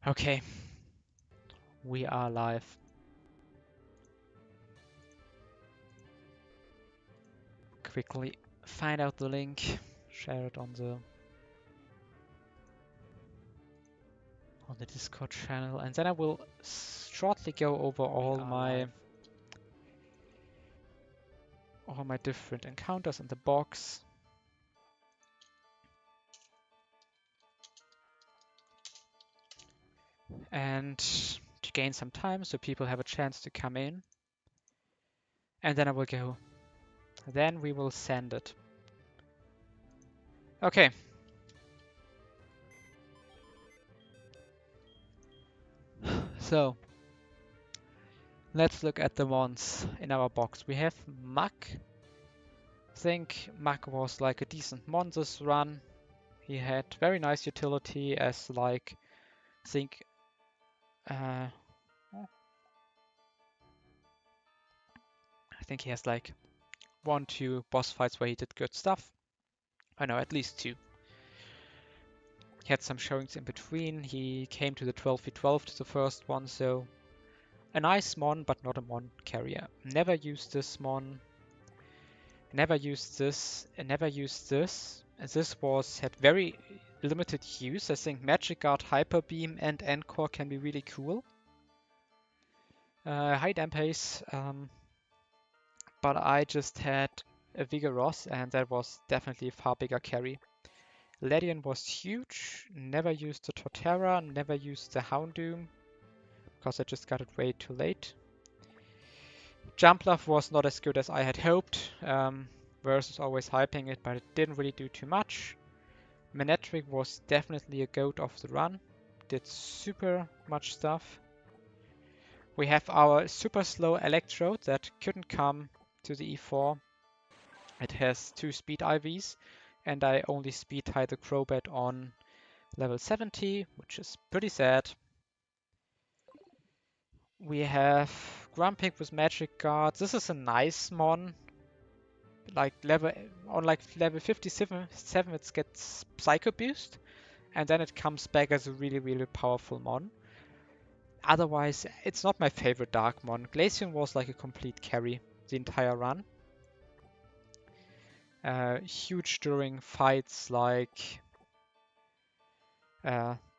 Okay, we are live. Quickly find out the link, share it on the Discord channel, and then I will shortly go over all my different encounters in the box. And to gain some time so people have a chance to come in. And then I will go. Then we will send it. Okay. So let's look at the ones in our box. We have Muck. I think Muck was like a decent mon this run. He had very nice utility as like, I think, I think he has like 1-2 boss fights where he did good stuff. I know, at least 2. He had some showings in between. He came to the 12v12 to the first one, so a nice mon, but not a mon carrier. Never used this mon. Never used this. Never used this. This had very limited use. I think Magic Guard, Hyper Beam, and Encore can be really cool. High damp pace, but I just had a Vigoroth, and that was definitely a far bigger carry. Ledian was huge. Never used the Torterra. Never used the Houndoom because I just got it way too late. Jumpluff was not as good as I had hoped. Versus always hyping it, but it didn't really do too much. Manectric was definitely a goat of the run. Did super much stuff. We have our super slow Electrode that couldn't come to the E4. It has 2 speed IVs, and I only speed tie the Crobat on level 70, which is pretty sad. We have Grumpig with Magic Guard. This is a nice mon. Like level 57, it gets Psycho Boost, and then it comes back as a really powerful mon. Otherwise, it's not my favorite Dark mon. Glaceon was like a complete carry the entire run. Huge during fights like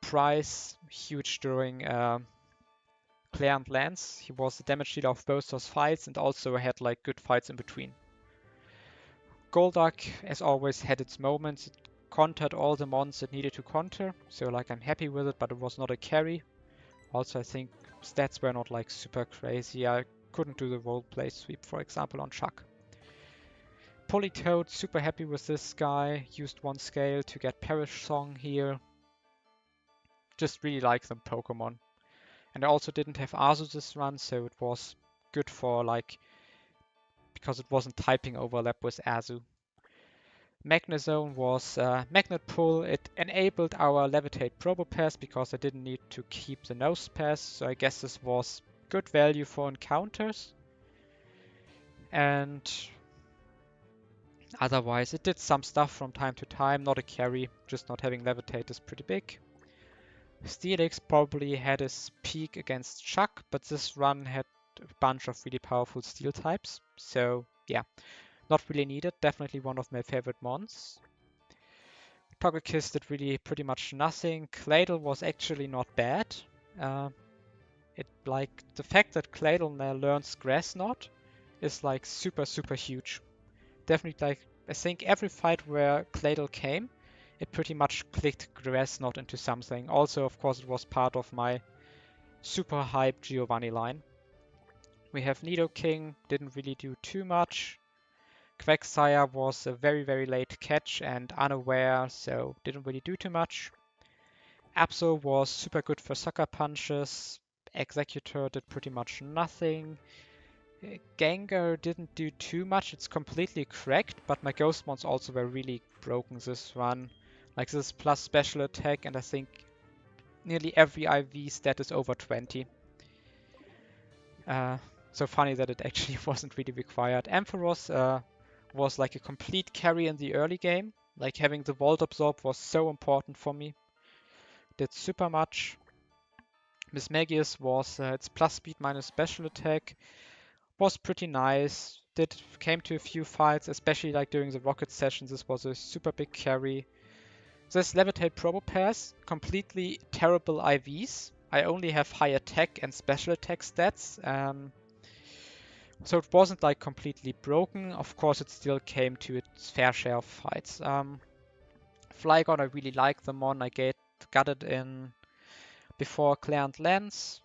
Price, huge during Claire and Lance. He was the damage dealer of both those fights and also had like good fights in between. Golduck, as always, had its moments. It countered all the mons it needed to counter, so like I'm happy with it, but it was not a carry. Also, I think stats were not like super crazy. I couldn't do the roleplay sweep, for example, on Chuck. Politoed, super happy with this guy. Used 1 scale to get Perish Song here. Just really like them Pokemon. And I also didn't have Azu this run, so it was good for like, because it wasn't typing overlap with Azu. Magnezone was Magnet Pull. It enabled our Levitate Probopass because I didn't need to keep the Nose Pass, so I guess this was good value for encounters. And otherwise, it did some stuff from time to time, not a carry, just not having Levitate is pretty big. Steelix probably had his peak against Chuck, but this run had a bunch of really powerful steel types, so yeah, not really needed. Definitely one of my favorite mons. Togekiss did really pretty much nothing. Claydol was actually not bad. The fact that Claydol now learns Grass Knot is like super huge. Definitely like I think every fight where Claydol came, it pretty much clicked Grass Knot into something. Also, of course, it was part of my super hype Giovanni line. We have Nidoking, didn't really do too much. Quagsire was a very late catch and unaware, so didn't really do too much. Absol was super good for sucker punches. Executor did pretty much nothing. Gengar didn't do too much, it's completely cracked, but my Ghost Mons also were really broken this run. Like this plus special attack, and I think nearly every IV stat is over 20. So funny that it actually wasn't really required. Ampharos was like a complete carry in the early game. Like having the Volt Absorb was so important for me. Did super much. Miss Magius was its plus speed minus special attack, was pretty nice. Came to a few fights, especially like during the rocket sessions. This was a super big carry. This Levitate Probopass, completely terrible IVs. I only have high attack and special attack stats. So it wasn't like completely broken. Of course, it still came to its fair share of fights. Flygon, I really like the mon. Got it in before Claire and Lance.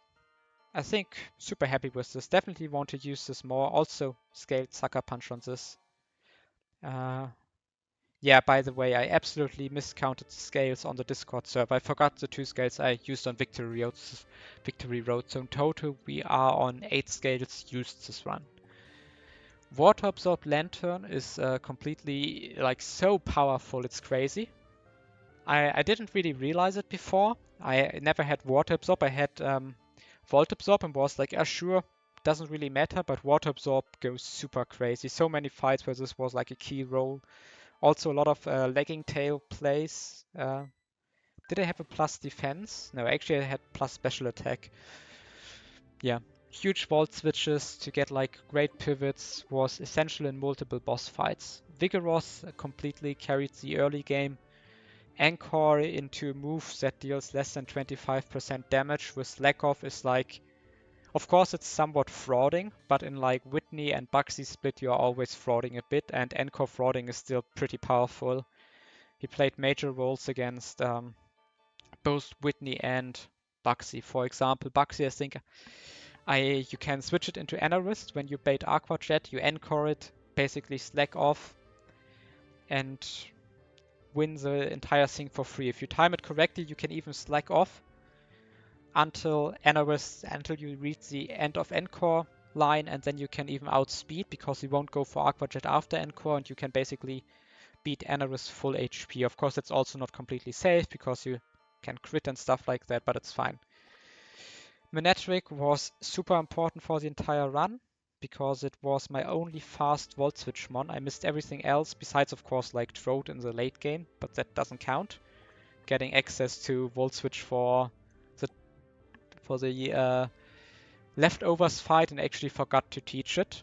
I think super happy with this. Definitely want to use this more. Also scaled Sucker Punch on this. Yeah, by the way, I absolutely miscounted the scales on the Discord server. I forgot the 2 scales I used on Victory Road. So in total, we are on 8 scales used this run. Water Absorb Lantern is completely, like, so powerful, it's crazy. I didn't really realize it before. I never had Water Absorb. I had Volt Absorb and was like, sure, doesn't really matter, but Water Absorb goes super crazy. So many fights where this was like a key role. Also a lot of lagging tail plays. Did I have a plus defense? No, actually I had plus special attack. Yeah. Huge vault switches to get like great pivots was essential in multiple boss fights. Vigoroth completely carried the early game. Anchor into a move that deals less than 25% damage with lack of is like, of course it's somewhat frauding, but in like Whitney and Bugsy split you're always frauding a bit, and Anchor frauding is still pretty powerful. He played major roles against both Whitney and Bugsy. For example, Bugsy, I think you can switch it into Anarist when you bait Aqua Jet, you Anchor it, basically slack off, and win the entire thing for free. If you time it correctly, you can even slack off until you reach the end of Encore line, and then you can even outspeed because you won't go for Aqua Jet after Encore, and you can basically beat Anarist full HP. Of course, it's also not completely safe because you can crit and stuff like that, but it's fine. Manectric was super important for the entire run because it was my only fast Volt Switch mon. I missed everything else besides, of course, like Trode in the late game, but that doesn't count. Getting access to Volt Switch for the leftovers fight and actually forgot to teach it.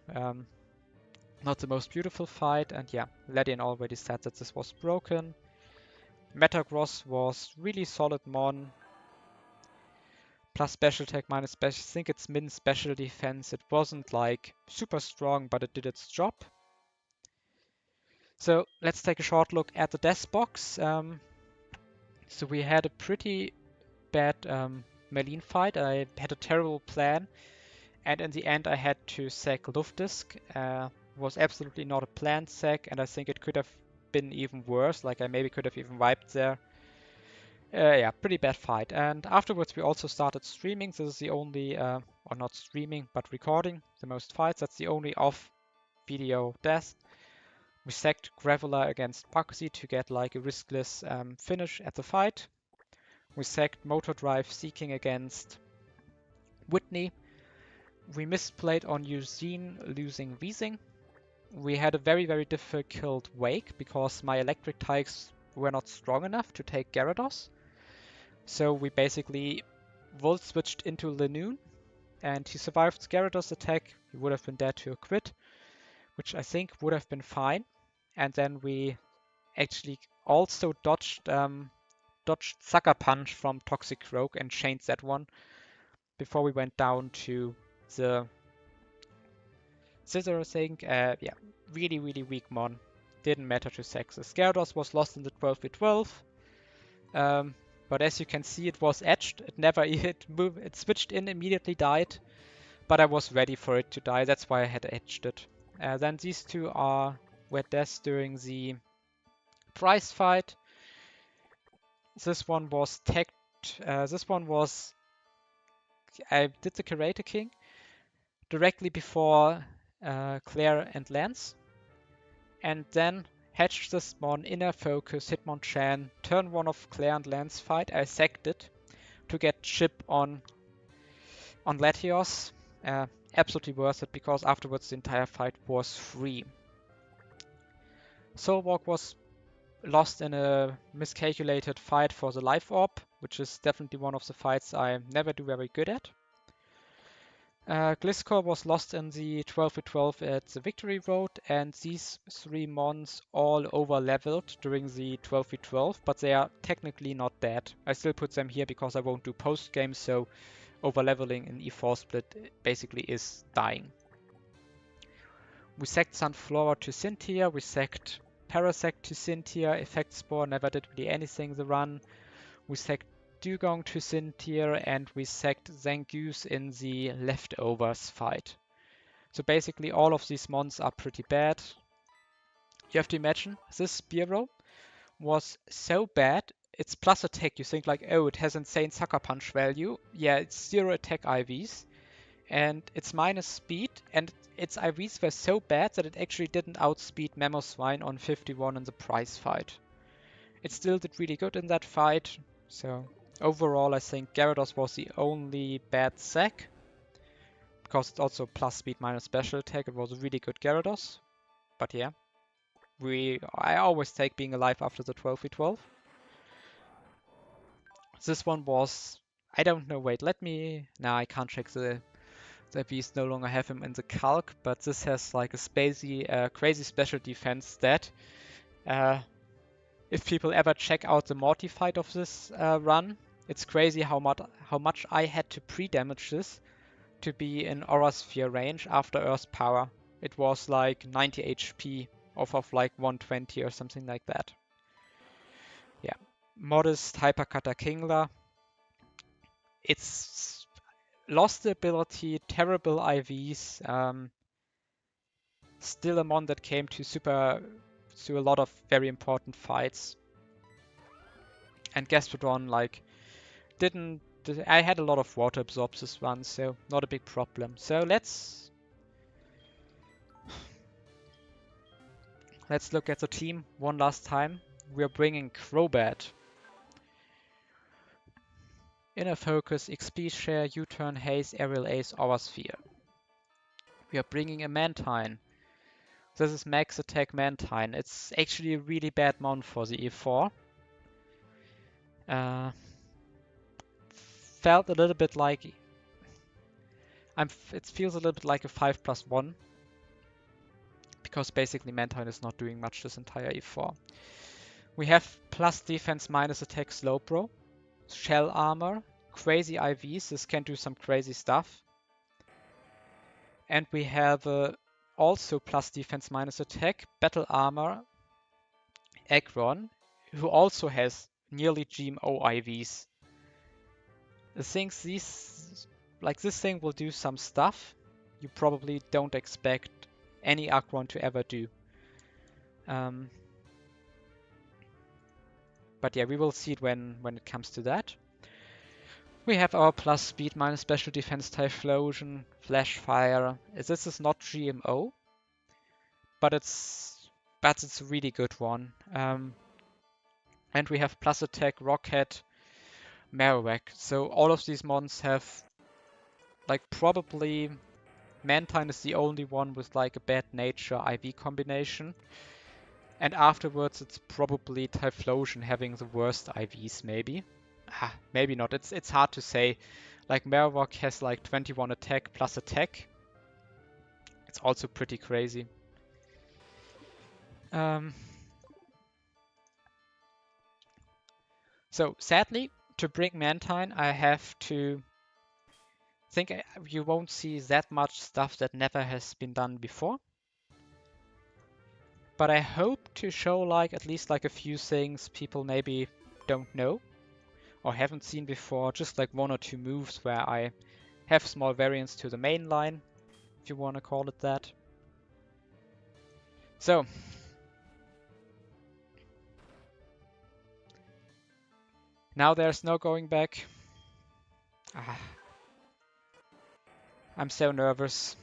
Not the most beautiful fight, and yeah, Ledian already said that this was broken. Metagross was really solid mon. Plus special attack, minus special. I think it's min special defense. It wasn't like super strong, but it did its job. So let's take a short look at the death box. So we had a pretty bad Merlin fight. I had a terrible plan, and in the end I had to sack Luftdisk. Was absolutely not a planned sack, and I think it could have been even worse. Like I maybe could have even wiped there. Yeah, pretty bad fight. And afterwards we also started streaming. This is the only, or not streaming, but recording the most fights. That's the only off-video death. We sacked Graveler against Bugsy to get like a riskless finish at the fight. We sacked Motor Drive Seeking against Whitney. We misplayed on Eugene losing Weezing. We had a very, very difficult wake because my electric types were not strong enough to take Gyarados. So we basically Volt switched into Lanoon, and he survived Gyarados attack. He would have been dead to a crit, which I think would have been fine. And then we actually also dodged Sucker Punch from Toxic Rogue and chained that one before we went down to the Scissor, I think. Yeah, really, really weak mon. Didn't matter to Sexus. Gyarados was lost in the 12v12. But as you can see, it was edged. It switched in, immediately died. But I was ready for it to die. That's why I had edged it. Then these two were deaths during the prize fight. This one was tagged. I did the Karate King directly before Claire and Lance. And then hatched this mon, Inner Focus, Hitmonchan, turn 1 of Claire and Lance fight. I sacked it to get chip on Latios. Absolutely worth it because afterwards the entire fight was free. Soulwalk was lost in a miscalculated fight for the life orb, which is definitely one of the fights I never do very good at. Gliscor was lost in the 12v12 at the Victory Road, and these 3 mons all over-leveled during the 12v12, but they are technically not dead. I still put them here because I won't do post-game, so over-leveling in E4 split basically is dying. We sacked Sunflora to Cynthia, we sacked Parasect to Cynthia, Effect Spore never did really anything the run. We sacked Dugong to Cynthia, and we sacked Zangoose in the Leftovers fight. So basically all of these mons are pretty bad. You have to imagine, this Spearow was so bad, it's plus attack, you think like, oh, it has insane Sucker Punch value. Yeah, it's 0 attack IVs, and it's minus speed, and its IVs were so bad that it actually didn't outspeed Mamoswine on 51 in the prize fight. It still did really good in that fight, so overall I think Gyarados was the only bad sack, because it's also plus speed minus special attack. It was a really good Gyarados, but yeah, I always take being alive after the 12v12. This one was, I don't know, wait, now I can't check the beast, no longer have him in the calc, but this has like a crazy special defense stat. If people ever check out the Morty fight of this run, it's crazy how much I had to pre-damage this to be in Aura Sphere range after Earth Power. It was like 90 HP off of like 120 or something like that. Yeah. Modest Hypercutter Kingler. It's lost the ability, terrible IVs. Still a mon that came to a lot of very important fights. And Gastrodon, like, I had a lot of water absorbs this one, so not a big problem. So let's look at the team one last time. We are bringing Crobat, Inner Focus, XP Share, U-Turn, Haze, Aerial Ace, Aura Sphere. We are bringing a Mantine. This is Max Attack Mantine. It's actually a really bad mount for the E4. Felt a little bit like... it feels a little bit like a 5+1. Because basically Mantine is not doing much this entire E4. We have plus defense minus attack Slowbro, Shell Armor, crazy IVs, this can do some crazy stuff. And we have also plus defense minus attack, Battle Armor, Aggron, who also has nearly GMO IVs. I think this thing will do some stuff you probably don't expect any Aggron to ever do. But yeah, we will see it when it comes to that. We have our plus speed minus special defense Typhlosion, Flash Fire. This is not GMO, but it's a really good one. And we have plus attack Rocket, Marowak. So all of these mons have, like, probably Mantine is the only one with like a bad nature IV combination. And afterwards it's probably Typhlosion having the worst IVs maybe. Maybe not. It's hard to say. Like Marowak has like 21 attack plus attack. It's also pretty crazy. So sadly, to bring Mantine, I have to think you won't see that much stuff that never has been done before. But I hope to show like at least like a few things people maybe don't know or haven't seen before, just like 1 or 2 moves where I have small variants to the main line, if you want to call it that. So, now there's no going back. I'm so nervous.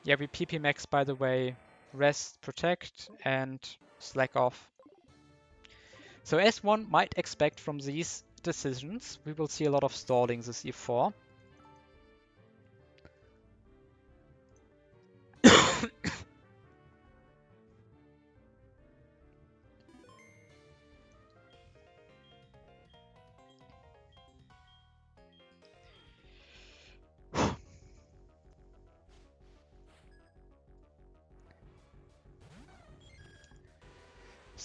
Yeah, we PP max, by the way, rest, protect, and slack off. So as one might expect from these decisions, we will see a lot of stalling this E4.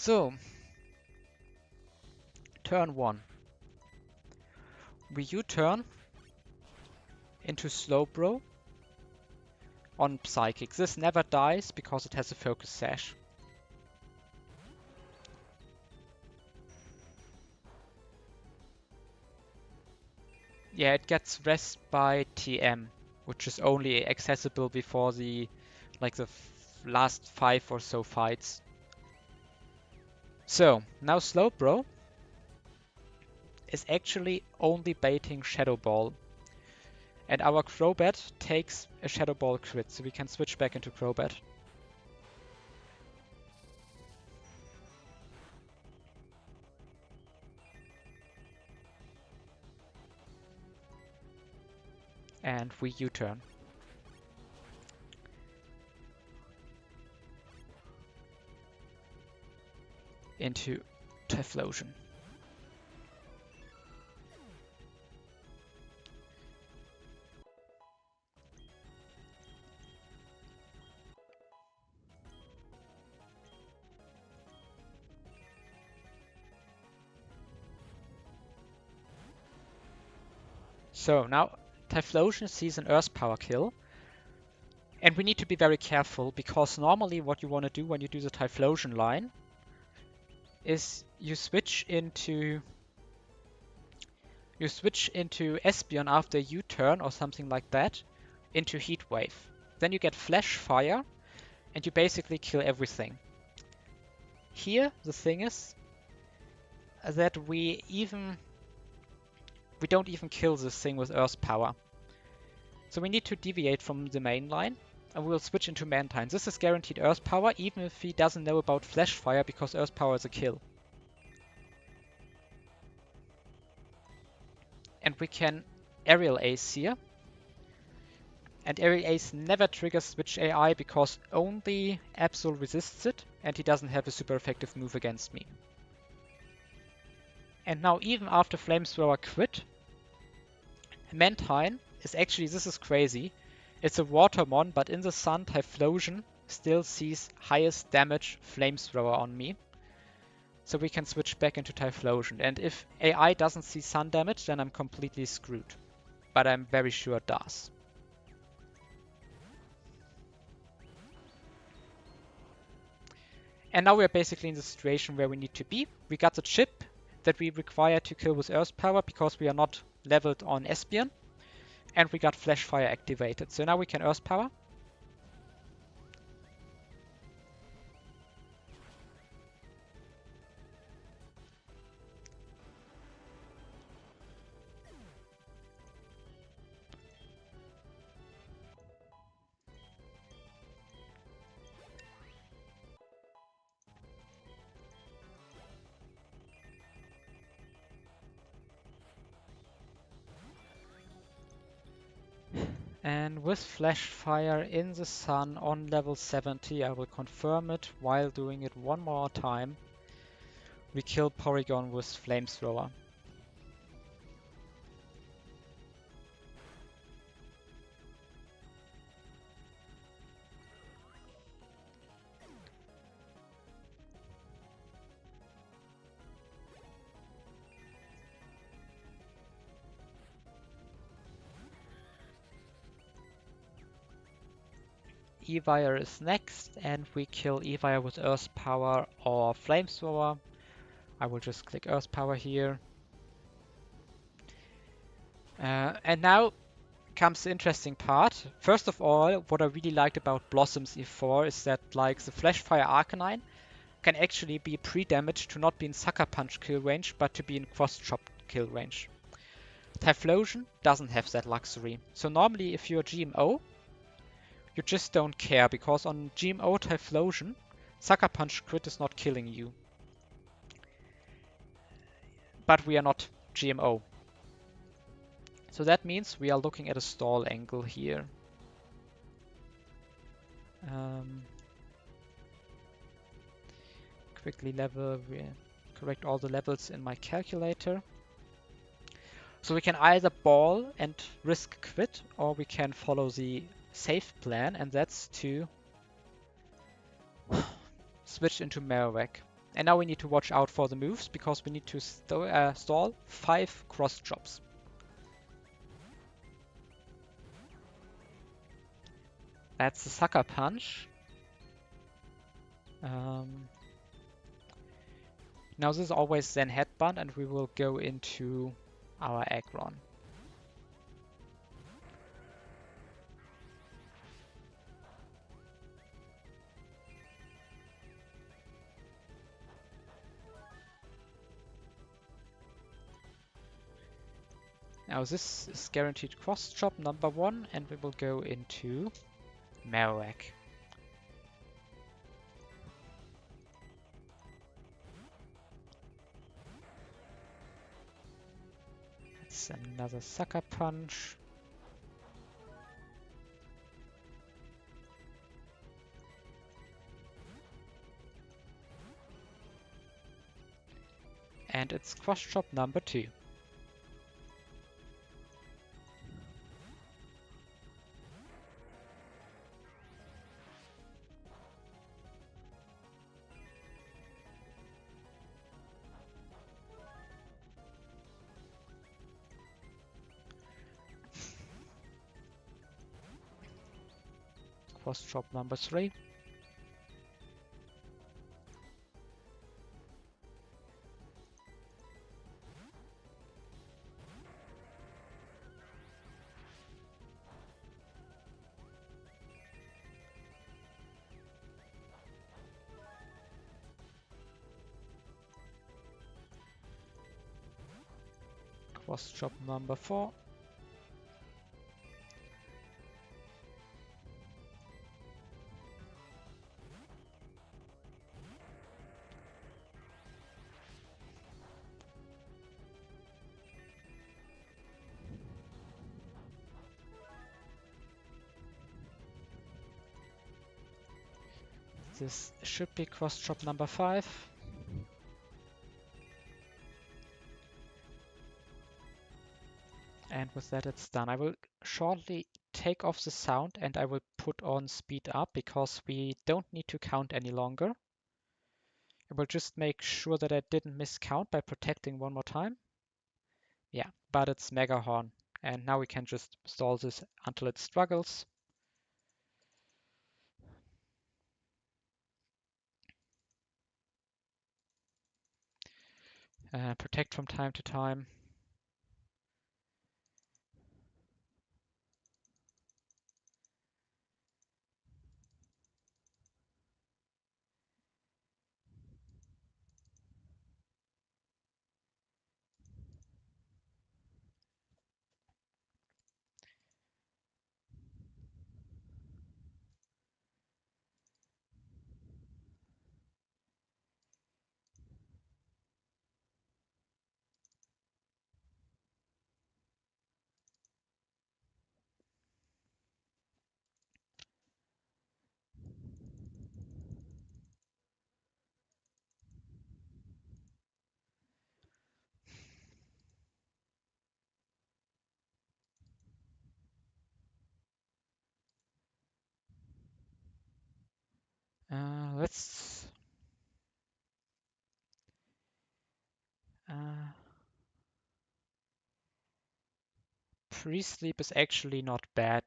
So, turn 1. We U-turn into Slowbro on Psychic. This never dies because it has a Focus Sash. Yeah, it gets rest by TM, which is only accessible before the last 5 or so fights. So, now Slowbro is actually only baiting Shadow Ball. And our Crobat takes a Shadow Ball crit, so we can switch back into Crobat. And we U-turn. Into Typhlosion. So now Typhlosion sees an Earth Power kill. And we need to be very careful because normally what you want to do when you do the Typhlosion line is you switch into Espeon after a U-turn or something like that into Heat Wave. Then you get Flash Fire and you basically kill everything. Here the thing is that we don't even kill this thing with Earth Power. So we need to deviate from the main line and we'll switch into Mantine. This is guaranteed Earth Power even if he doesn't know about Flash Fire because Earth Power is a kill. And we can Aerial Ace here. And Aerial Ace never triggers Switch AI because only Absol resists it and he doesn't have a super effective move against me. And now even after Flamethrower crit, Mantine is actually, this is crazy, it's a Watermon, but in the Sun, Typhlosion still sees highest damage Flamethrower on me. So we can switch back into Typhlosion. And if AI doesn't see Sun damage, then I'm completely screwed. But I'm very sure it does. And now we're basically in the situation where we need to be. We got the chip that we require to kill with Earth Power because we are not leveled on Espeon. And we got Flash Fire activated. So now we can Earth Power. And with Flash Fire in the Sun on level 70, I will confirm it while doing it one more time. We kill Porygon with Flamethrower. Evire is next, and we kill Evire with Earth Power or Flamethrower. I will just click Earth Power here. And now comes the interesting part. First of all, what I really liked about Blossom's E4 is that like the Flash Fire Arcanine can actually be pre-damaged to not be in Sucker Punch kill range, but to be in Cross Chop kill range. Typhlosion doesn't have that luxury. So normally if you're GMO, you just don't care, because on GMO Typhlosion, Sucker Punch crit is not killing you. But we are not GMO. So that means we are looking at a stall angle here. Quickly correct all the levels in my calculator. So we can either ball and risk quit, or we can follow the safe plan, and that's to switch into Marowak. And now we need to watch out for the moves, because we need to stall 5 cross chops. That's the Sucker Punch. Now this is always then Headbutt, and we will go into our Aggron. Now this is guaranteed cross chop number 1, and we will go into Marowak. That's another Sucker Punch. And it's cross chop number 2. Cross chop number 3. Cross chop number 4. This should be cross chop number 5. And with that it's done. I will shortly take off the sound and I will put on speed up, because we don't need to count any longer. I will just make sure that I didn't miscount by protecting one more time. Yeah, but it's Mega Horn. And now we can just stall this until it struggles. Protect from time to time. Let's pre-sleep is actually not bad.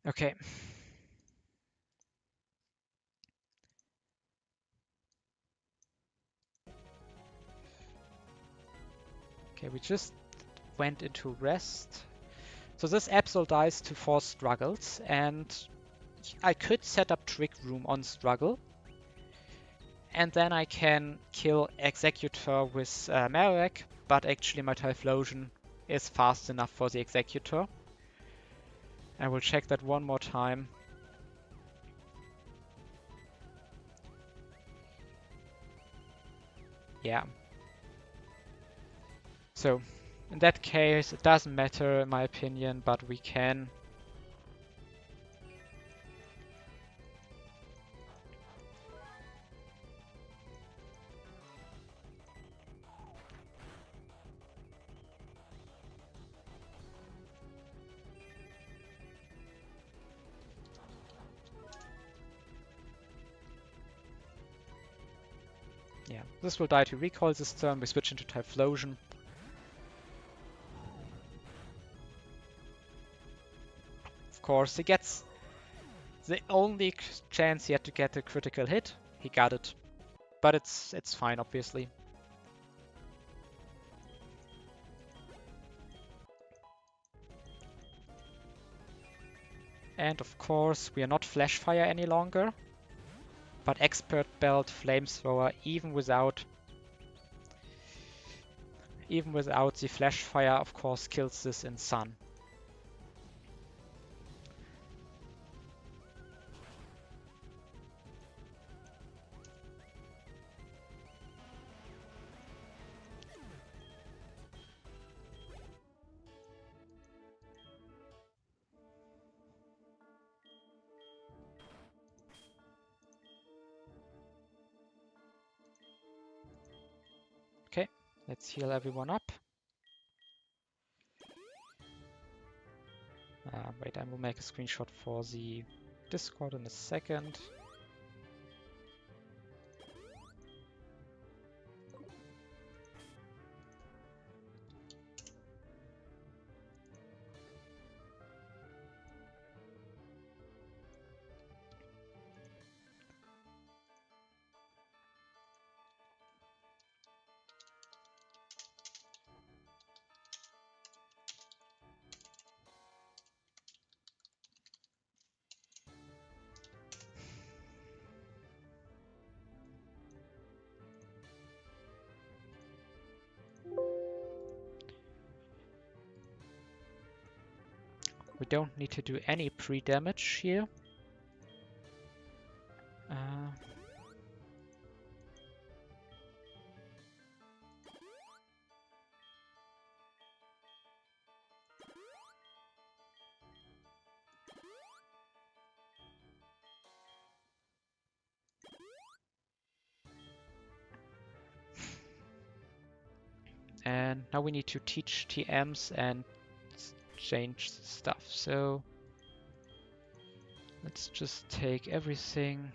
Okay. Okay, we just went into rest. So this Absol dies to 4 struggles, and I could set up Trick Room on struggle. And then I can kill Executor with Marowak, but actually my Typhlosion is fast enough for the Executor. I will check that one more time. Yeah. So, in that case, it doesn't matter in my opinion, but we can Yeah, this will die to recoil this turn. We switch into Typhlosion. Of course, he gets the only chance he had to get a critical hit. He got it. But it's fine, obviously. And of course, we are not Flash Fire any longer. But Expert Belt Flamethrower, even without the Flash Fire, of course, kills this in Sun. Okay, let's heal everyone up. Wait, I will make a screenshot for the Discord in a second. We don't need to do any pre-damage here. And now we need to teach TMs and change stuff. So let's just take everything.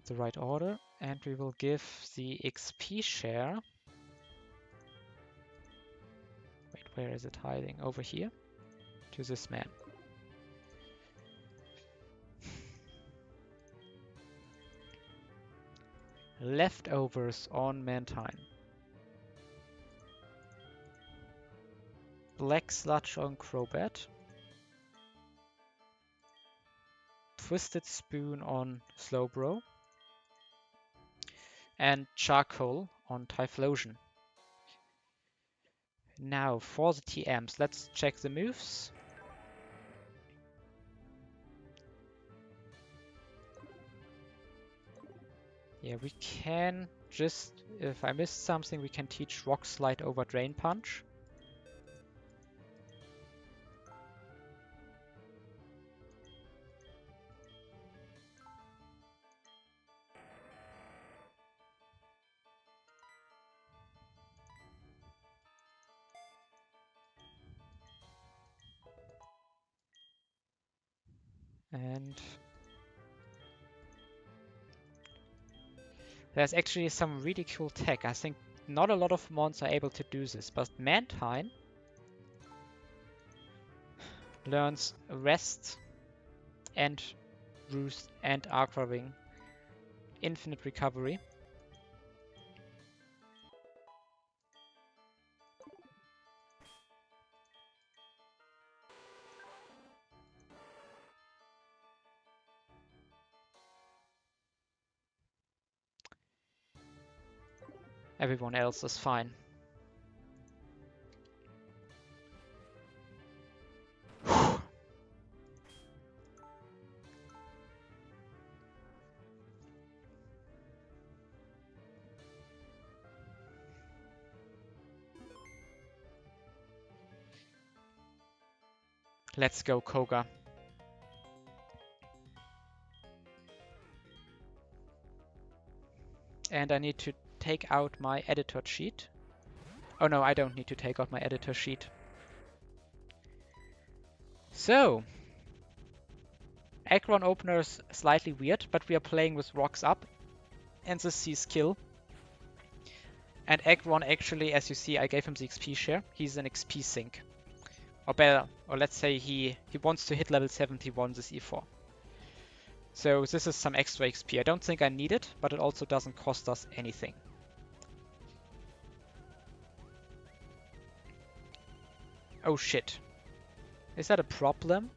The right order, and we will give the XP share. Wait, where is it hiding? Over here, to this man. Leftovers on Mantine. Black Sludge on Crobat. Twisted Spoon on Slowbro. And Charcoal on Typhlosion. Now for the TMs, let's check the moves. Yeah, we can just, if I missed something, we can teach Rock Slide over Drain Punch. And there's actually some really cool tech. I think not a lot of mons are able to do this, but Mantine learns Rest and Roost and Aqua Wing. Infinite Recovery. Everyone else is fine. Let's go, Koga. And I need to take out my editor sheet. Oh no, I don't need to take out my editor sheet. So, Aggron opener is slightly weird, but we are playing with rocks up and the C skill. And Aggron actually, as you see, I gave him the XP share. He's an XP sink. Or better, or let's say he wants to hit level 71 this E4. So this is some extra XP. I don't think I need it, but it also doesn't cost us anything. Oh shit. Is that a problem?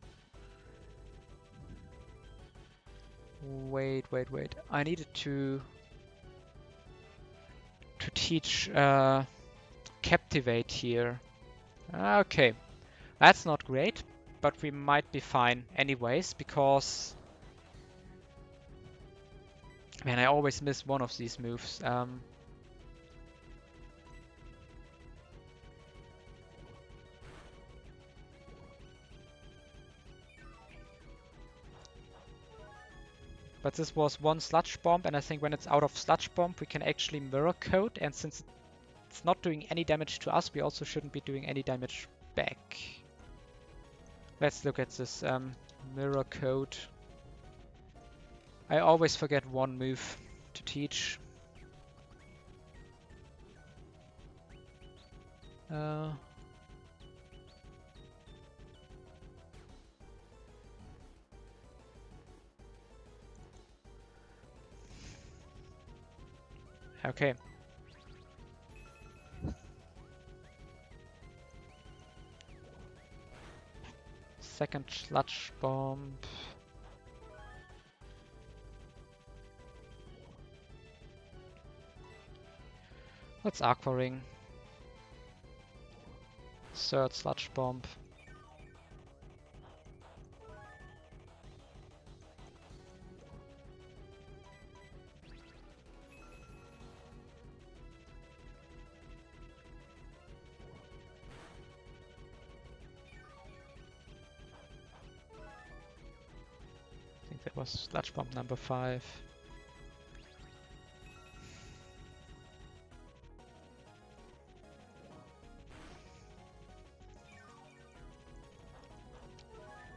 Wait. I needed to teach Captivate here. Okay. That's not great, but we might be fine anyways, because... Man, I always miss one of these moves. But this was one Sludge Bomb, and I think when it's out of Sludge Bomb, we can actually Mirror Coat, and since it's not doing any damage to us, we also shouldn't be doing any damage back. Let's look at this Mirror Coat. I always forget one move to teach. Okay. Second Sludge Bomb. Let's Aqua Ring. Third Sludge Bomb. I think that was Sludge Bomb number 5.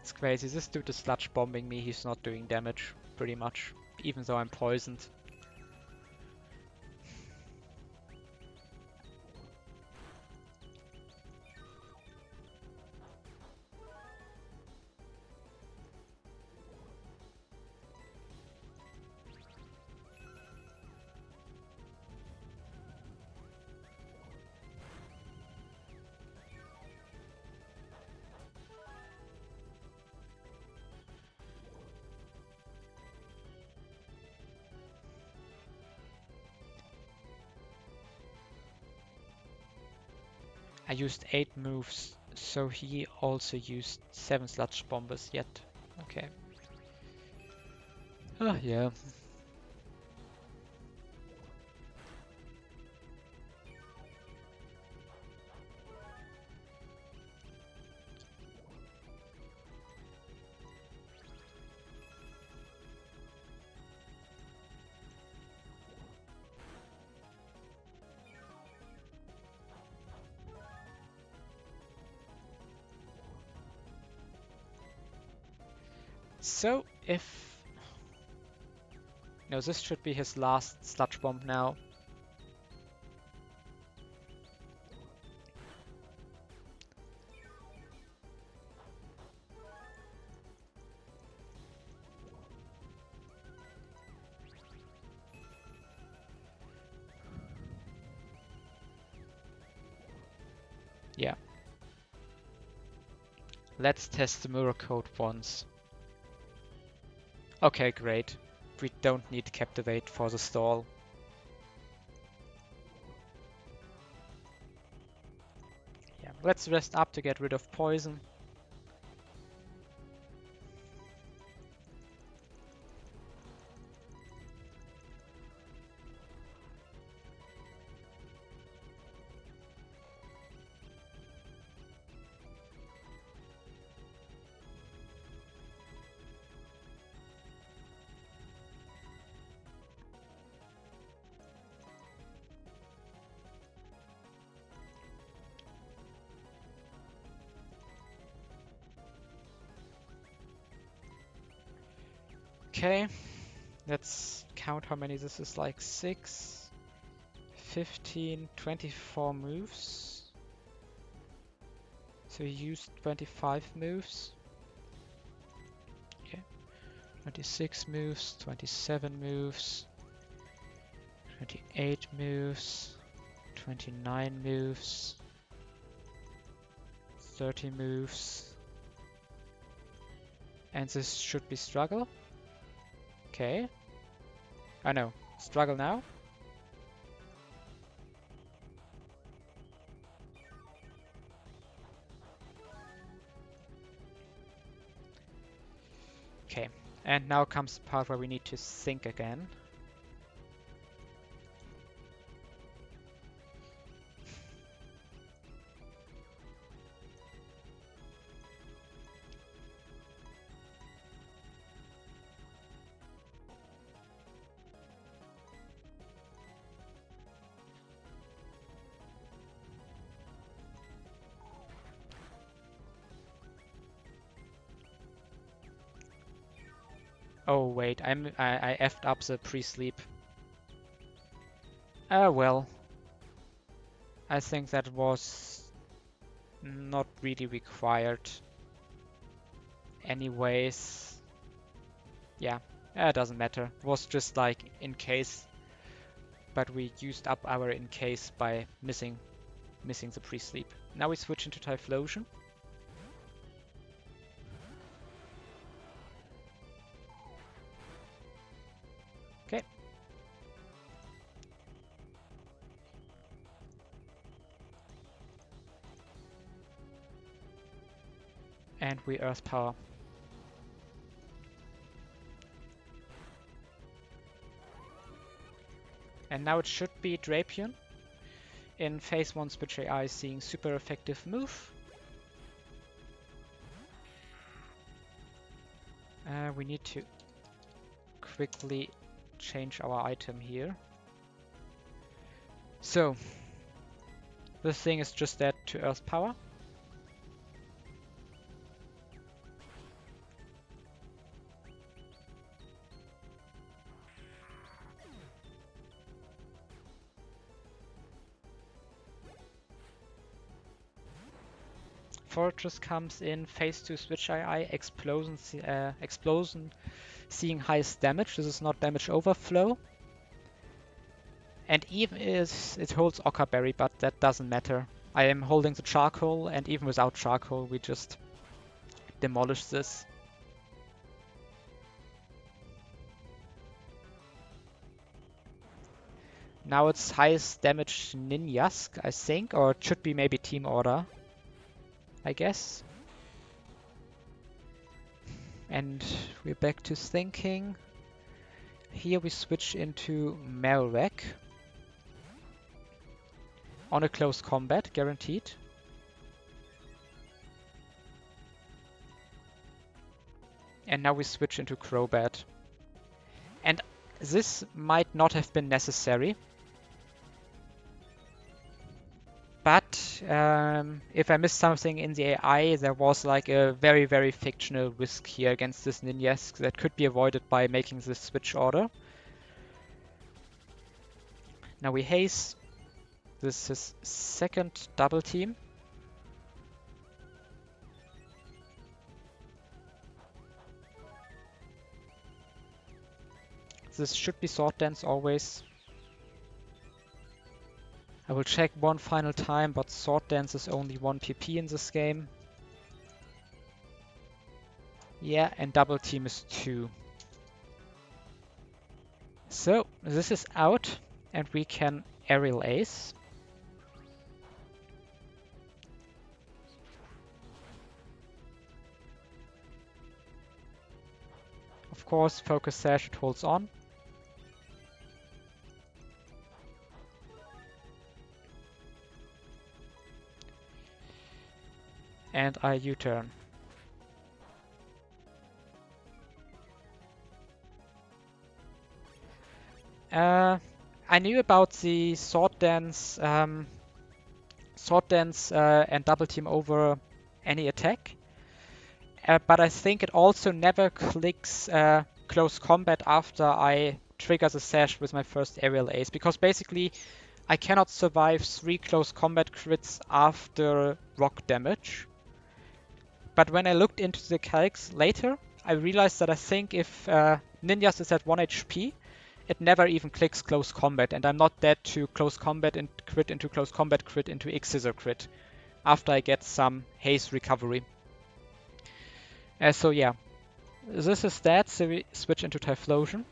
It's crazy. This dude is Sludge Bombing me. He's not doing damage, pretty much, even though I'm poisoned. I used 8 moves, so he also used 7 Sludge Bombers yet. Okay. Oh, yeah. So, if... No, this should be his last Sludge Bomb now. Yeah. Let's test the Mirror Code once. Okay, great. We don't need Captivate for the stall. Yeah, let's rest up to get rid of poison. Okay, let's count how many this is, like 6, 15, 24 moves. So he used 25 moves. Okay, 26 moves, 27 moves, 28 moves, 29 moves, 30 moves. And this should be struggle. Okay. Oh no, struggle now. Okay, and now comes the part where we need to think again. Oh wait, I effed up the pre-sleep. Well, I think that was not really required. Anyways, yeah, it doesn't matter. It was just like in case, but we used up our in case by missing the pre-sleep. Now we switch into Typhlosion. Okay. And we Earth Power. And now it should be Drapion in phase 1 Switch AI, seeing super effective move. We need to quickly change our item here. So, this thing is just dead to Earth Power. Fortress comes in, phase 2 Switch AI, explosion seeing highest damage. This is not damage overflow. And even if it holds Ochre Berry, but that doesn't matter. I am holding the charcoal, and even without charcoal, we just demolish this. Now it's highest damage Ninjask, I think, or it should be maybe Team Order, I guess. And we're back to thinking. Here we switch into Marowak. On a close combat, guaranteed. And now we switch into Crobat. And this might not have been necessary. But if I missed something in the AI, there was like a very, very fictional risk here against this Ninjask that could be avoided by making this switch order. Now we haste. This is second double team. This should be Sword Dance always. I will check one final time, but Sword Dance is only 1 PP in this game. Yeah, and double team is 2. So this is out, and we can Aerial Ace. Of course, Focus Sash, it holds on. And I U-turn. I knew about the Sword Dance, and double team over any attack, but I think it also never clicks close combat after I trigger the sash with my first aerial ace, because basically I cannot survive 3 close combat crits after rock damage. But when I looked into the calcs later, I realized that I think if Ninjas is at 1 HP, it never even clicks close combat, and I'm not dead to close combat and crit into close combat crit into X scissor crit after I get some haste recovery. So yeah, this is that, so we switch into Typhlosion.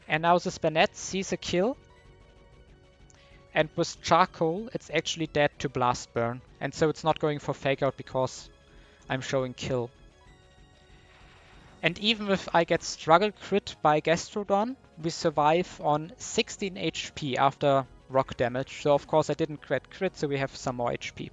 And now the Spinette sees a kill, and with Charcoal it's actually dead to Blast Burn, and so it's not going for Fake Out because I'm showing kill. And even if I get Struggle Crit by Gastrodon, we survive on 16 HP after rock damage, so of course I didn't crit, so we have some more HP.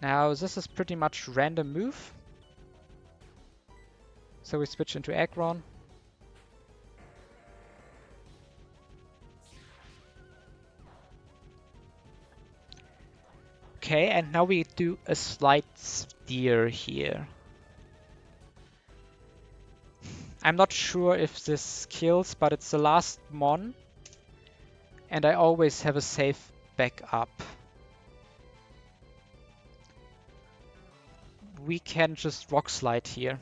Now this is pretty much random move. So we switch into Aggron. Okay, and now we do a slight steer here. I'm not sure if this kills, but it's the last mon, and I always have a safe backup. We can just Rock Slide here.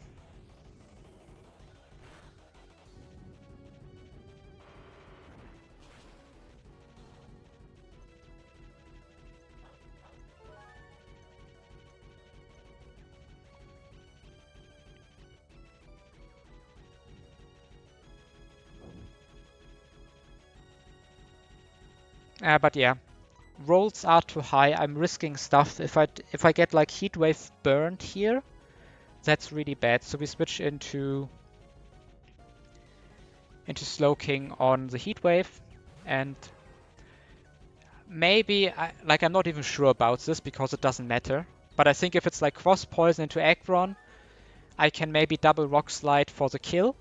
But yeah, rolls are too high. I'm risking stuff. If I get like Heat Wave burned here, that's really bad. So we switch into Slowking on the Heat Wave, and maybe I'm not even sure about this because it doesn't matter. But I think if it's like Cross Poison into Aggron, I can maybe double Rock Slide for the kill.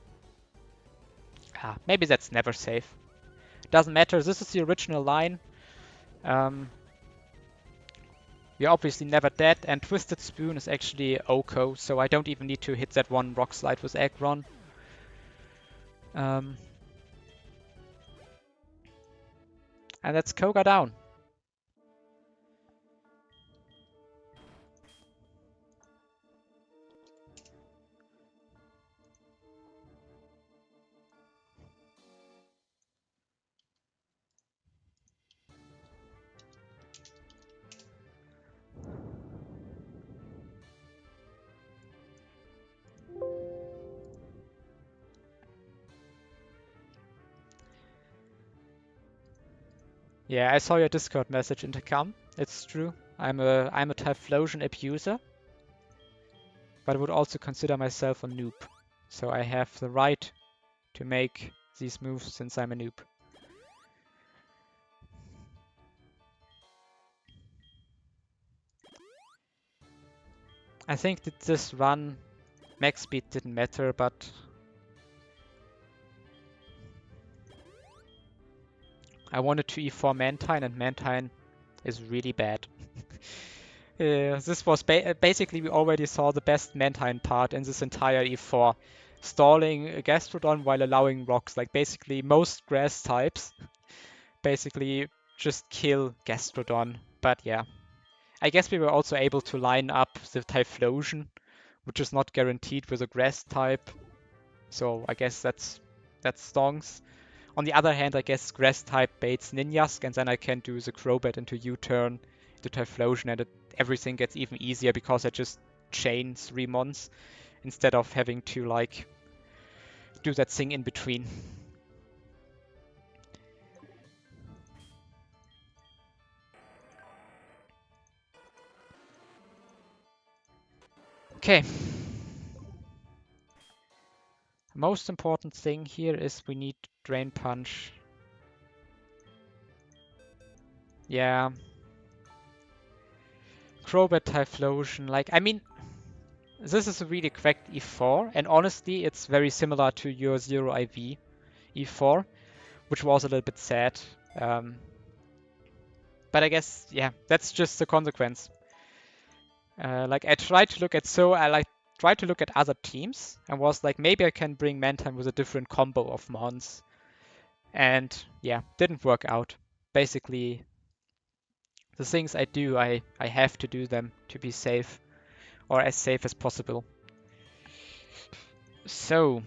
Maybe that's never safe. Doesn't matter. This is the original line. We're obviously never dead, and Twisted Spoon is actually Oko, so I don't even need to hit that one Rock Slide with Aggron. And that's Koga down. Yeah, I saw your Discord message, Intercom. It's true. I'm a Typhlosion abuser, but I would also consider myself a noob. So I have the right to make these moves since I'm a noob. I think that this run max speed didn't matter, but I wanted to E4 Mantine, and Mantine is really bad. This was basically, we already saw the best Mantine part in this entire E4. Stalling a Gastrodon while allowing rocks. Like basically most grass types basically just kill Gastrodon. But yeah, I guess we were also able to line up the Typhlosion, which is not guaranteed with a grass type. So I guess that's stonks. On the other hand, I guess grass type baits Ninjask, and then I can do the Crobat into U-turn, into Typhlosion, and everything gets even easier because I just chain 3 mons instead of having to like do that thing in between. Okay. Most important thing here is we need Drain Punch. Yeah. Crobat Typhlosion, like, I mean, This is a really correct e4, and honestly, it's very similar to your 0 IV e4, which was a little bit sad. But I guess, yeah, that's just the consequence. Like I tried to look at tried to look at other teams and was like, maybe I can bring Mantine with a different combo of mons. And yeah, didn't work out. Basically, the things I do, I have to do them to be safe, or as safe as possible. So,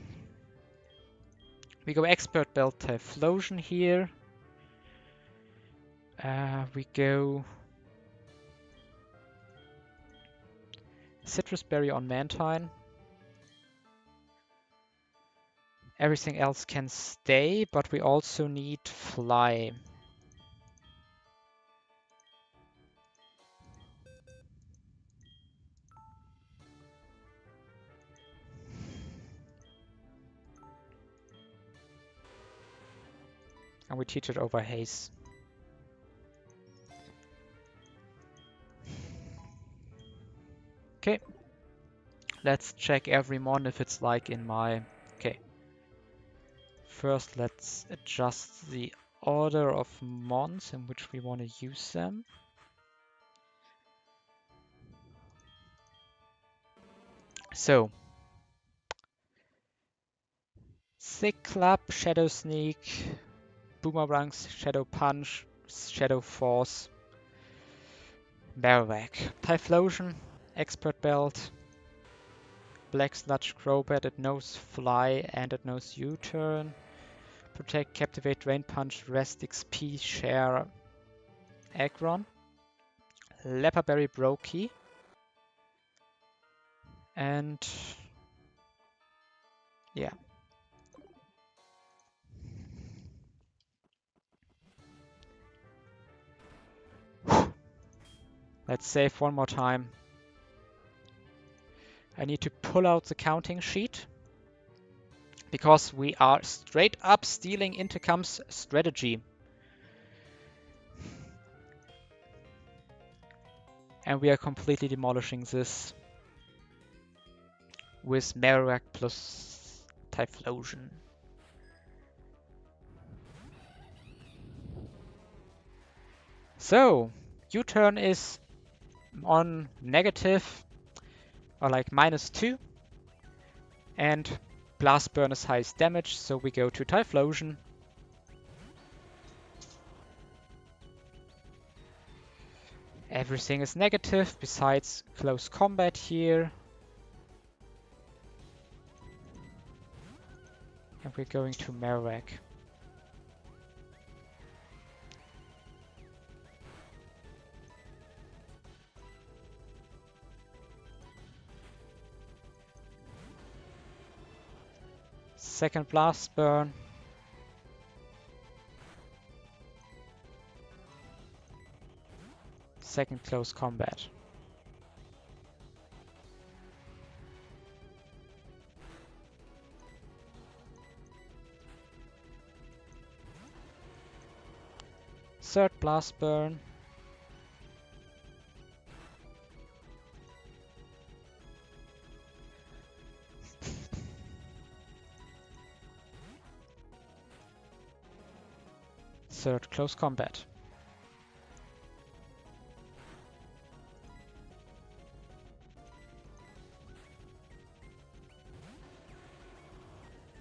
we go Expert Belt Typhlosion here. We go Citrus Berry on Mantine. Everything else can stay, but we also need Fly. And we teach it over Haze. Okay. Let's check every mon if it's like in my... Okay. First, let's adjust the order of mons in which we want to use them. So, Thick Club, Shadow Sneak, Boomerangs, Shadow Punch, Shadow Force, Marowak, Typhlosion, Expert Belt, Black Sludge Crobat, it knows Fly and it knows U-Turn, Protect, Captivate, Drain Punch, Rest XP, Share, Aggron, Leperberry Brokey, and yeah. Let's save one more time. I need to pull out the counting sheet because we are straight up stealing Intercom's strategy. And we are completely demolishing this with Marowak plus Typhlosion. So, U-turn is on negative or like -2, and Blast Burn is highest damage, so we go to Typhlosion. Everything is negative besides close combat here. And we're going to Marowak. Second Blast Burn. Second Close Combat. Third Blast Burn. Third Close Combat.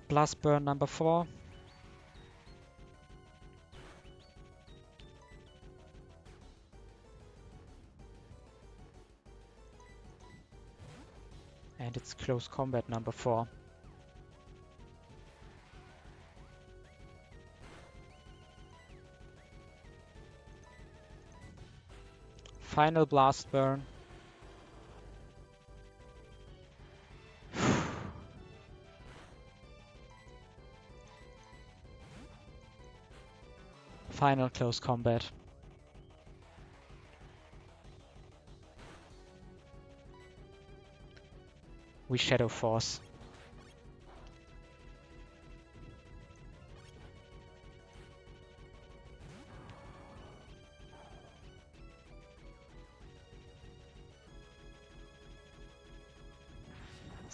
Blast Burn number 4. And it's Close Combat number 4. Final Blast Burn. Final Close Combat. We Shadow Force.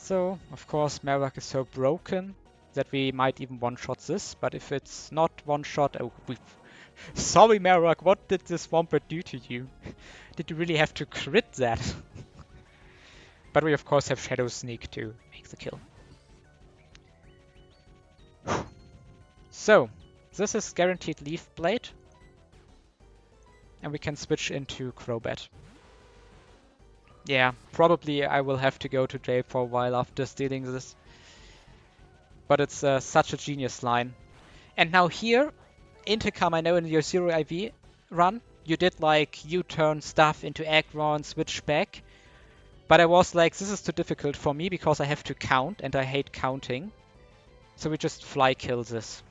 So, of course, Marowak is so broken that we might even one-shot this, but if it's not one-shot... Oh, sorry, Marowak, what did this Swampert do to you? Did you really have to crit that? But we, of course, have Shadow Sneak to make the kill. So, this is guaranteed Leaf Blade. And we can switch into Crobat. Yeah, probably I will have to go to jail for a while after stealing this. But it's such a genius line. And now here, Intercom, I know in your 0 IV run, you did like U-turn stuff into Aggron, switch back. But I was like, this is too difficult for me because I have to count and I hate counting. So we just fly kill this.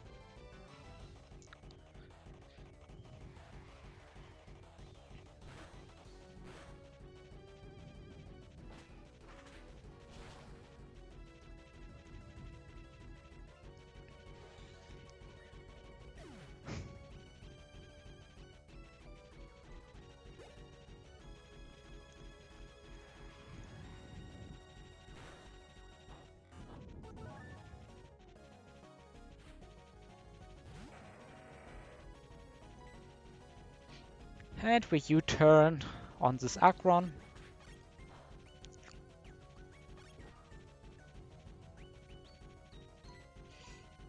And we U-turn on this Aggron.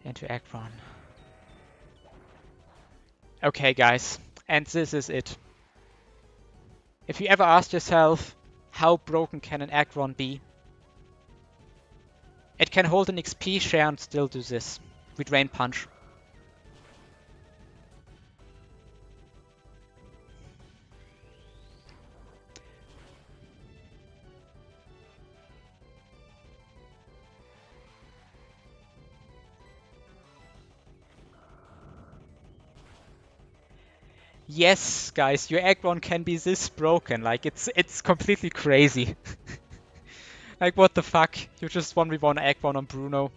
Into Aggron. Okay, guys, and this is it. If you ever asked yourself, how broken can an Aggron be? It can hold an XP share and still do this. We Drain Punch. Yes, guys, your Aggron can be this broken. Like, it's completely crazy. Like, what the fuck? You just 1v1 Aggron on Bruno.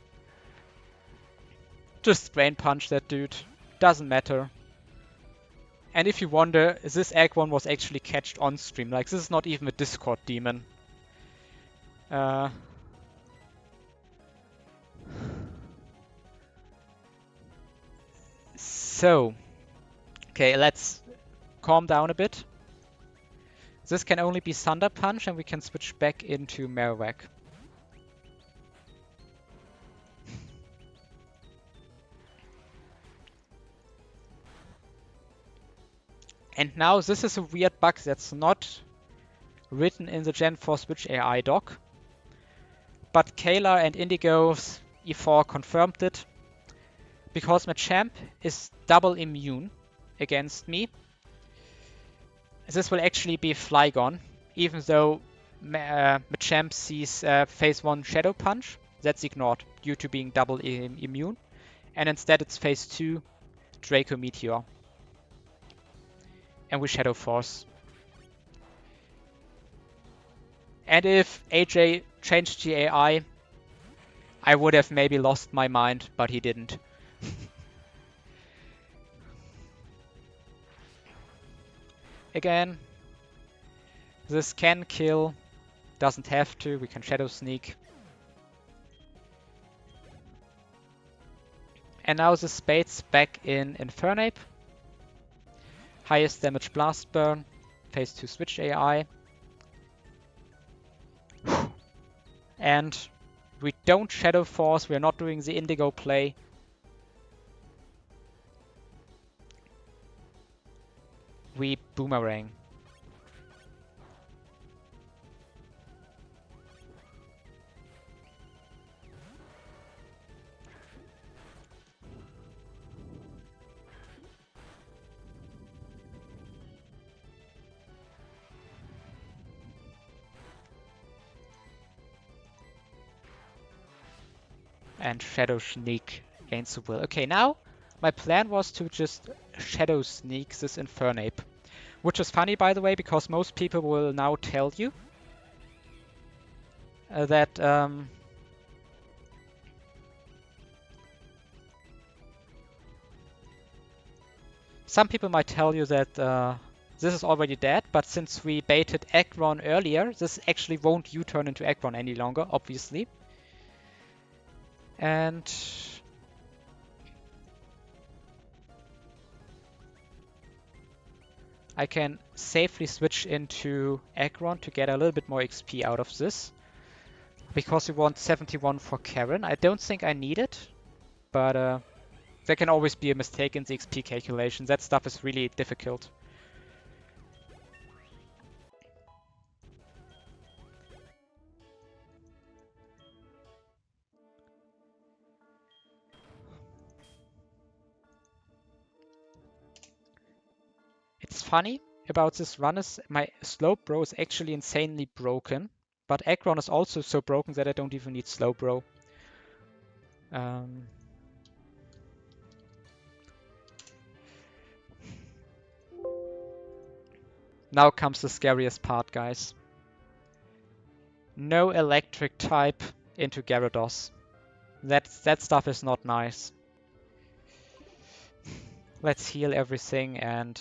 Just Drain Punch that dude. Doesn't matter. And if you wonder, this Aggron was actually catched on stream. Like, this is not even a Discord demon. So, okay, let's calm down a bit. This can only be Thunder Punch and we can switch back into Marowak. And now this is a weird bug that's not written in the Gen 4 Switch AI doc. But Kayla and Indigo's E4 confirmed it. Because Machamp is double immune against me, this will actually be Flygon, even though Machamp sees phase 1 Shadow Punch. That's ignored due to being double immune. And instead it's phase 2 Draco Meteor. And we Shadow Force. And if AJ changed the AI, I would have maybe lost my mind, but he didn't. Again, this can kill, doesn't have to, we can Shadow Sneak. And now the Spade's back in Infernape. Highest damage Blast Burn, phase 2 Switch AI. And we don't Shadow Force, we are not doing the Indigo play. We Boomerang. And Shadow Sneak against the will. Okay, now my plan was to just Shadow Sneak this Infernape. Which is funny, by the way, because most people will now tell you that some people might tell you that this is already dead, but since we baited Aggron earlier, this actually won't U-turn into Aggron any longer, obviously. And I can safely switch into Aggron to get a little bit more XP out of this. Because we want 71 for Karen. I don't think I need it, but there can always be a mistake in the XP calculation. That stuff is really difficult. It's funny about this run is my Slowbro is actually insanely broken, but Aggron is also so broken that I don't even need Slowbro. Now comes the scariest part, guys. No electric type into Gyarados. That stuff is not nice. Let's heal everything and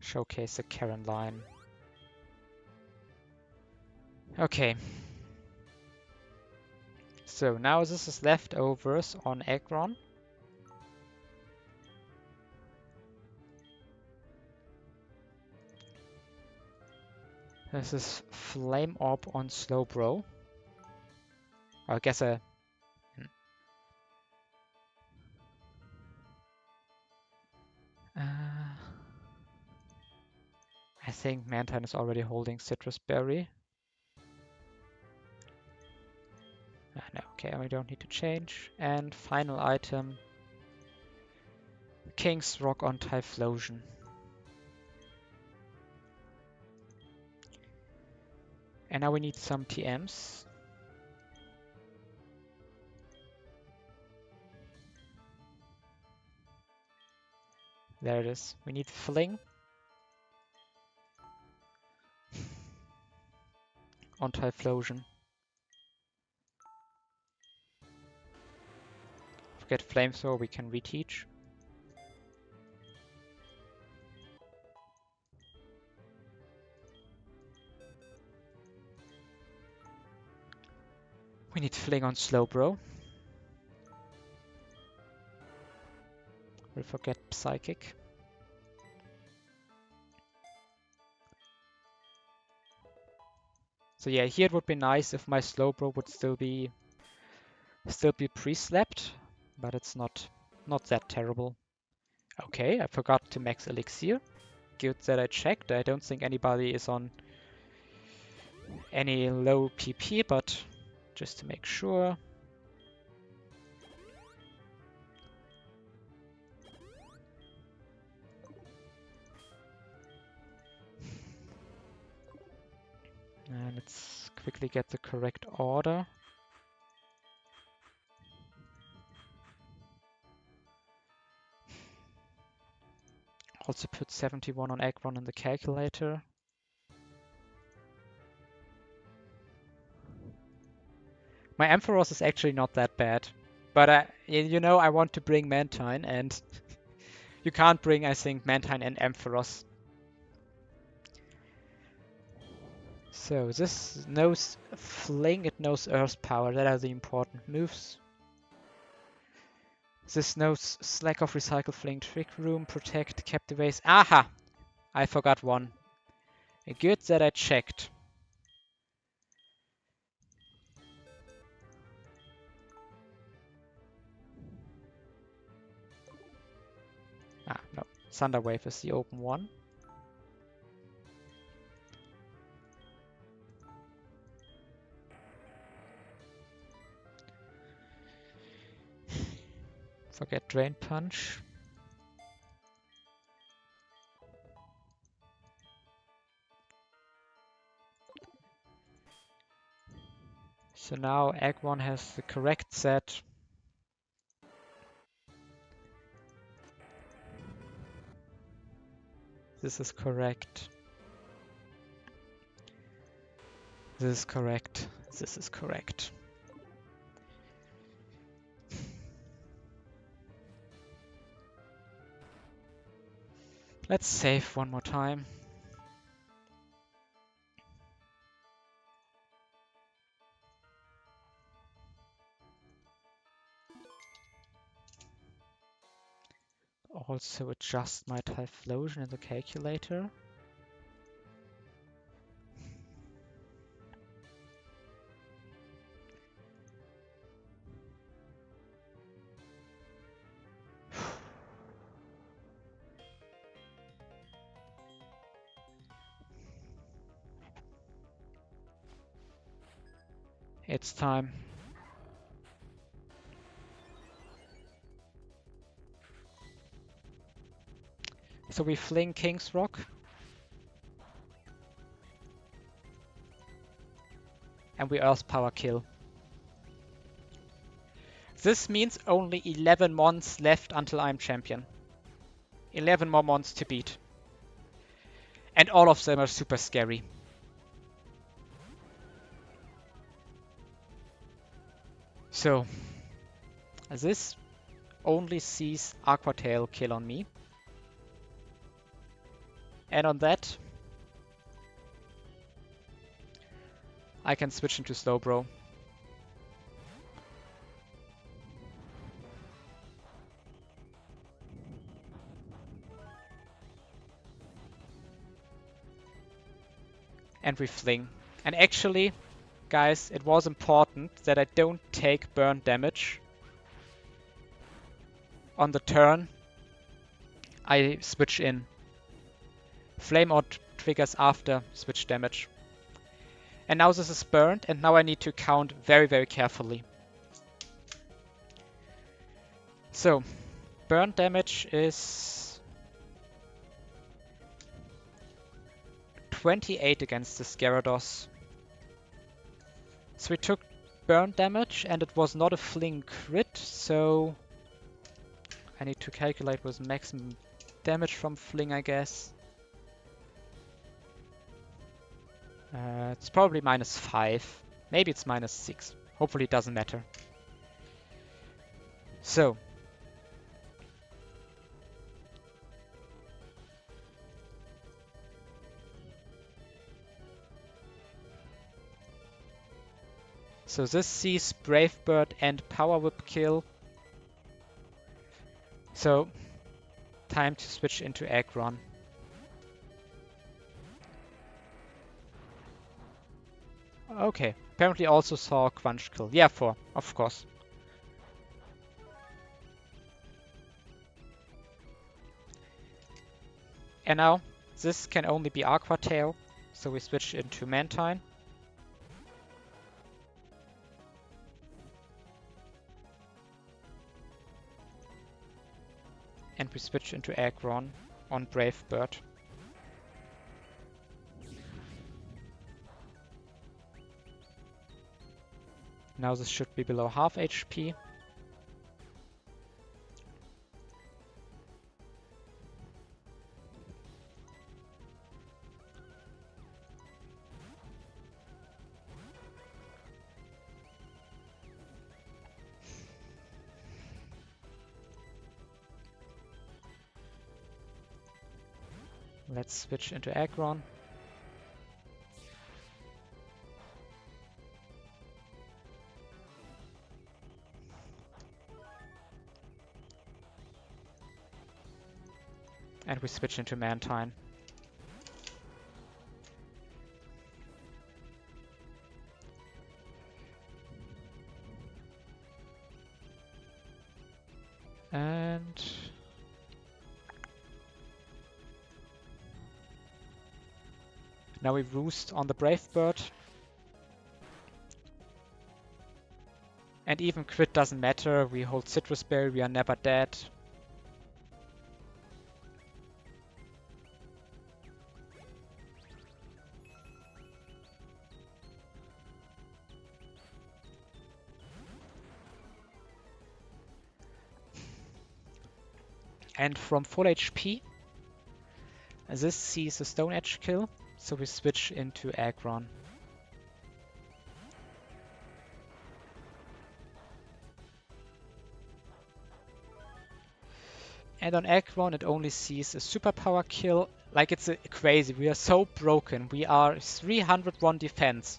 showcase the Karen line. Okay. So now this is leftovers on Aggron. This is Flame Orb on Slowbro. I guess I think Mantine is already holding Citrus Berry. No, okay, we don't need to change. And final item, King's Rock on Typhlosion. And now we need some TMs. There it is. We need Fling on Typhlosion. Forget Flamethrower, we can reteach. We need Fling on Slowbro. We'll forget Psychic. So yeah, here it would be nice if my Slowbro would still be pre-slept, but it's not that terrible. Okay, I forgot to max Elixir. Good that I checked. I don't think anybody is on any low PP, but just to make sure. Let's quickly get the correct order. Also put 71 on Aggron in the calculator. My Ampharos is actually not that bad. But you know, I want to bring Mantine, and you can't bring, I think, Mantine and Ampharos. So this knows Fling, it knows Earth Power. That are the important moves. This knows Slack of Recycle, Fling, Trick Room, Protect, Captivate. Aha! I forgot one. Good that I checked. No. Thunder Wave is the open one. Forget Drain Punch. So now Aggron has the correct set. This is correct. This is correct. This is correct. Let's save one more time. Also adjust my Typhlosion in the calculator. It's time. So we fling King's Rock. And we Earth Power kill. This means only 11 mons left until I'm champion. 11 more mons to beat. And all of them are super scary. So, this only sees Aqua Tail kill on me. And on that, I can switch into Slowbro. And we fling. And actually, guys, it was important that I don't take burn damage. On the turn, I switch in. Flame Out triggers after switch damage. And now this is burned, and now I need to count very, very carefully. So, burn damage is 28 against the Gyarados. So we took burn damage, and it was not a fling crit, so I need to calculate with maximum damage from fling, I guess. It's probably -5. Maybe it's -6. Hopefully it doesn't matter. So. So this sees Brave Bird and Power Whip kill. So, time to switch into Aggron. Okay, apparently also saw Crunch kill. Yeah, 4, of course. And now, this can only be Aqua Tail, so we switch into Mantine. And we switch into Aggron on Brave Bird. Now this should be below half HP. Let's switch into Aggron. And we switch into Mantine. And now we roost on the Brave Bird. And even crit doesn't matter. We hold Citrus Berry, we are never dead. And from full HP, this sees a Stone Edge kill, so we switch into Aggron. And on Aggron it only sees a superpower kill. Like, it's crazy. We are so broken. We are 301 defense.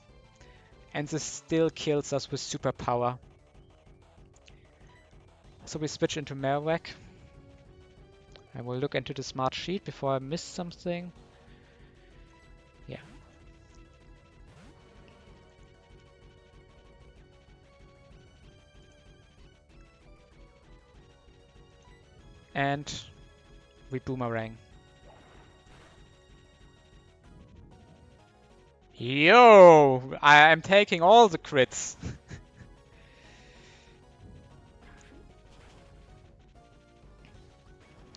And this still kills us with superpower. So we switch into Marowak. And we'll look into the smart sheet before I miss something. Yeah. And we boomerang. Yo! I'm taking all the crits.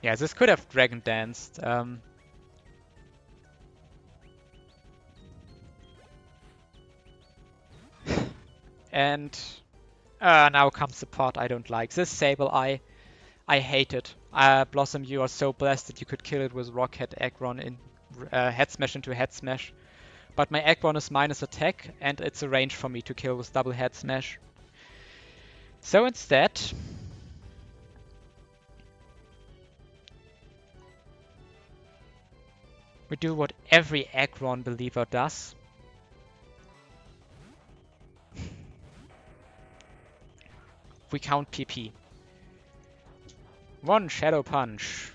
Yeah, this could have Dragon Danced. And now comes the part I don't like. This Sableye, I hate it. Blossom, you are so blessed that you could kill it with Rocket Aggron in Head Smash into Head Smash. But my Aggron is minus attack, and it's a range for me to kill with double Head Smash. So instead, we do what every Aggron believer does. We count PP. One Shadow Punch.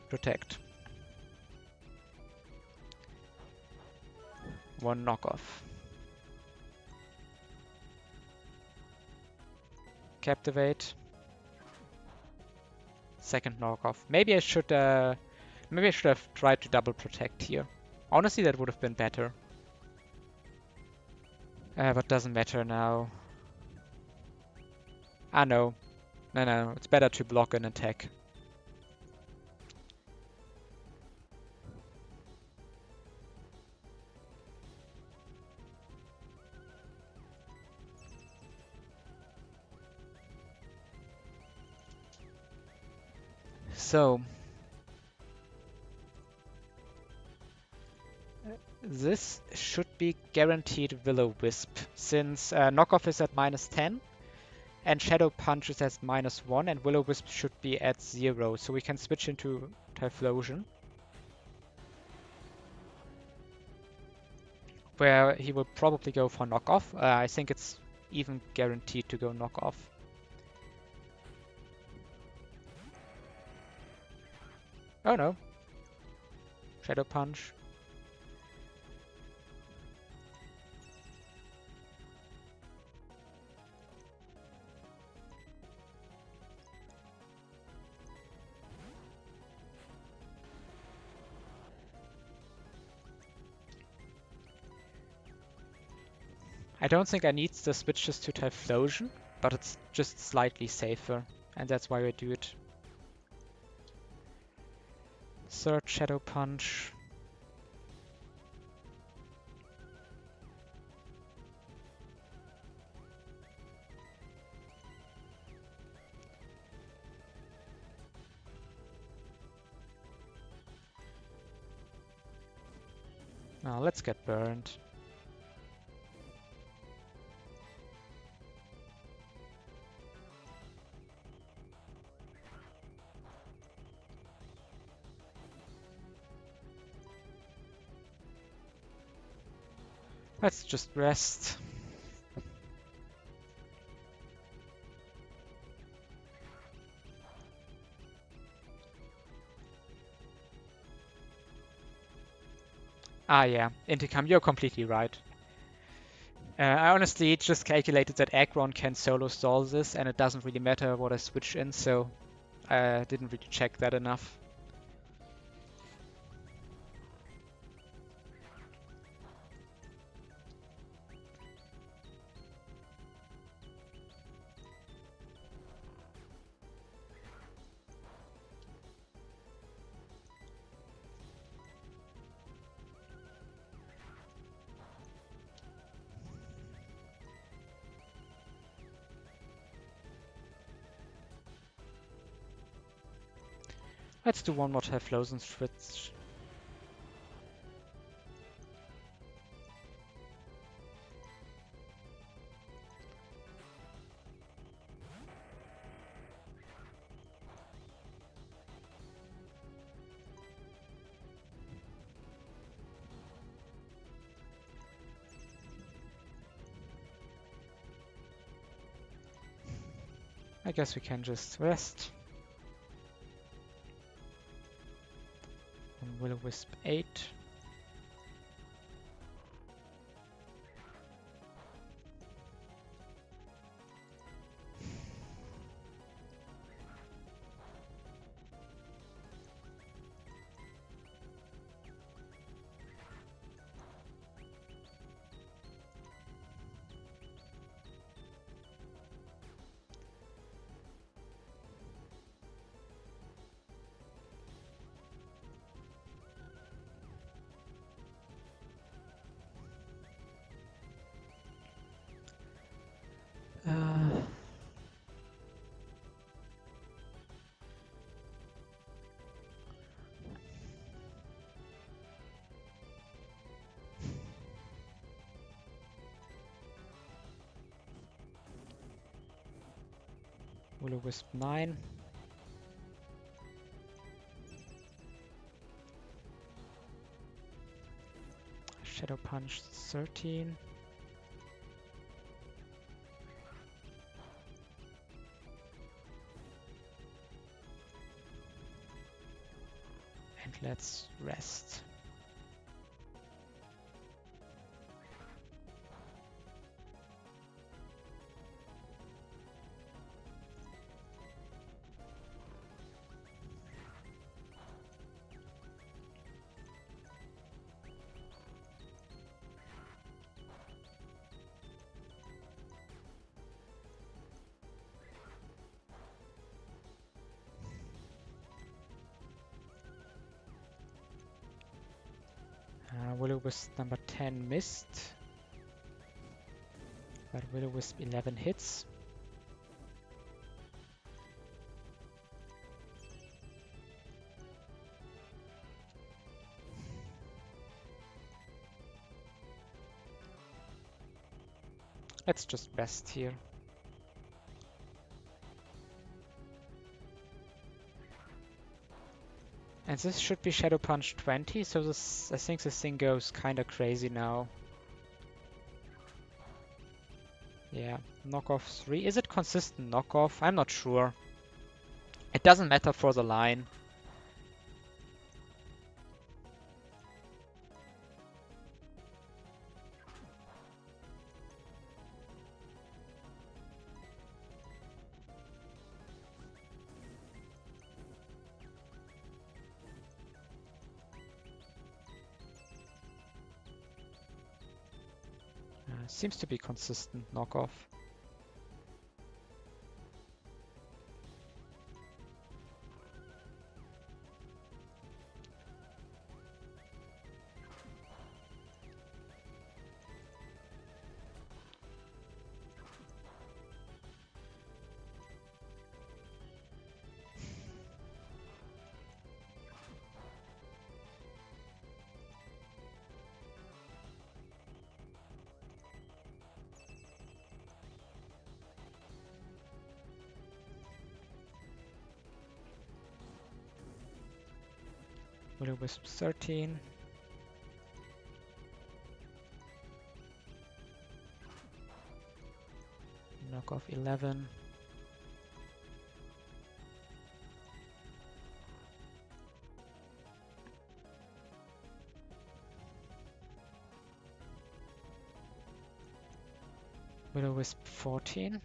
Protect. One knockoff. Captivate. Second knockoff. Maybe I should have tried to double protect here. Honestly, that would have been better. But doesn't matter now. Ah, no. No, it's better to block an attack. So, this should be guaranteed Will-O-Wisp, since knockoff is at -10 and Shadow Punch is at -1 and Will-O-Wisp should be at 0, so we can switch into Typhlosion, where he will probably go for knockoff. I think it's even guaranteed to go knockoff. Oh no. Shadow Punch. I don't think I need the switches to Typhlosion, but it's just slightly safer, and that's why I do it. Third Shadow Punch. Now let's get burned. Let's just rest. Ah yeah, Intercom, you're completely right. I honestly just calculated that Aggron can solo stall this and it doesn't really matter what I switch in, so I didn't really check that enough. Let's do one more Typhlosion switch. I guess we can just rest. And Will-O-Wisp 8. Will-O-Wisp 9. Shadow Punch 13. And let's rest. Will-O-Wisp number 10 missed, but Will-O-Wisp 11 hits. Let's just rest here. And this should be Shadow Punch 20, so this, I think this thing goes kinda crazy now. Yeah, knockoff 3. Is it consistent knockoff? I'm not sure. It doesn't matter for the line. Seems to be consistent knockoff. Will-O-Wisp 13. Knockoff 11. Will-O-Wisp 14.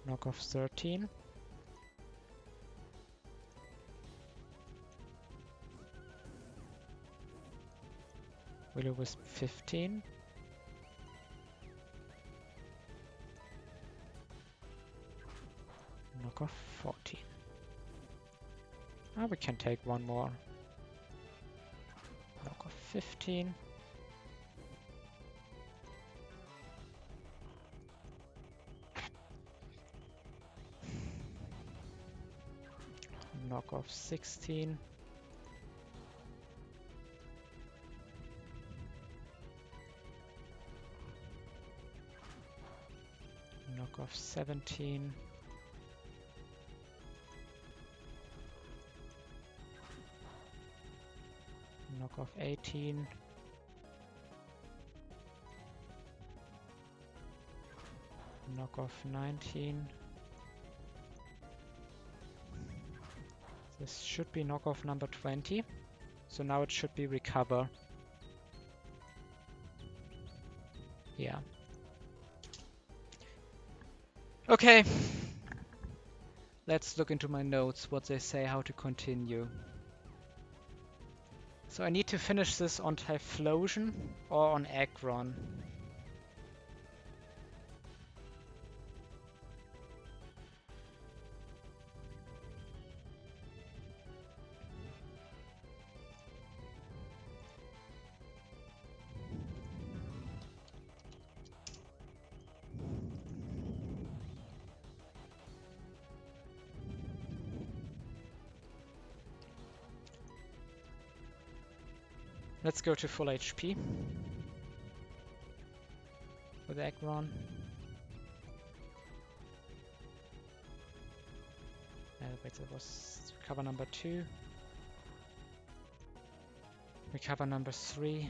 Knockoff 13. Will-O-Wisp 15. Knockoff 14. Ah, we can take one more. Knockoff 15. Knockoff 16. Knockoff 17. off 18. Knock off 19. This should be knock off number 20. So now it should be recover. Yeah. Okay. Let's look into my notes, what they say, how to continue. So I need to finish this on Typhlosion or on Aggron. Let's go to full HP with Aggron. Wait, that was recover number 2. Recover number 3.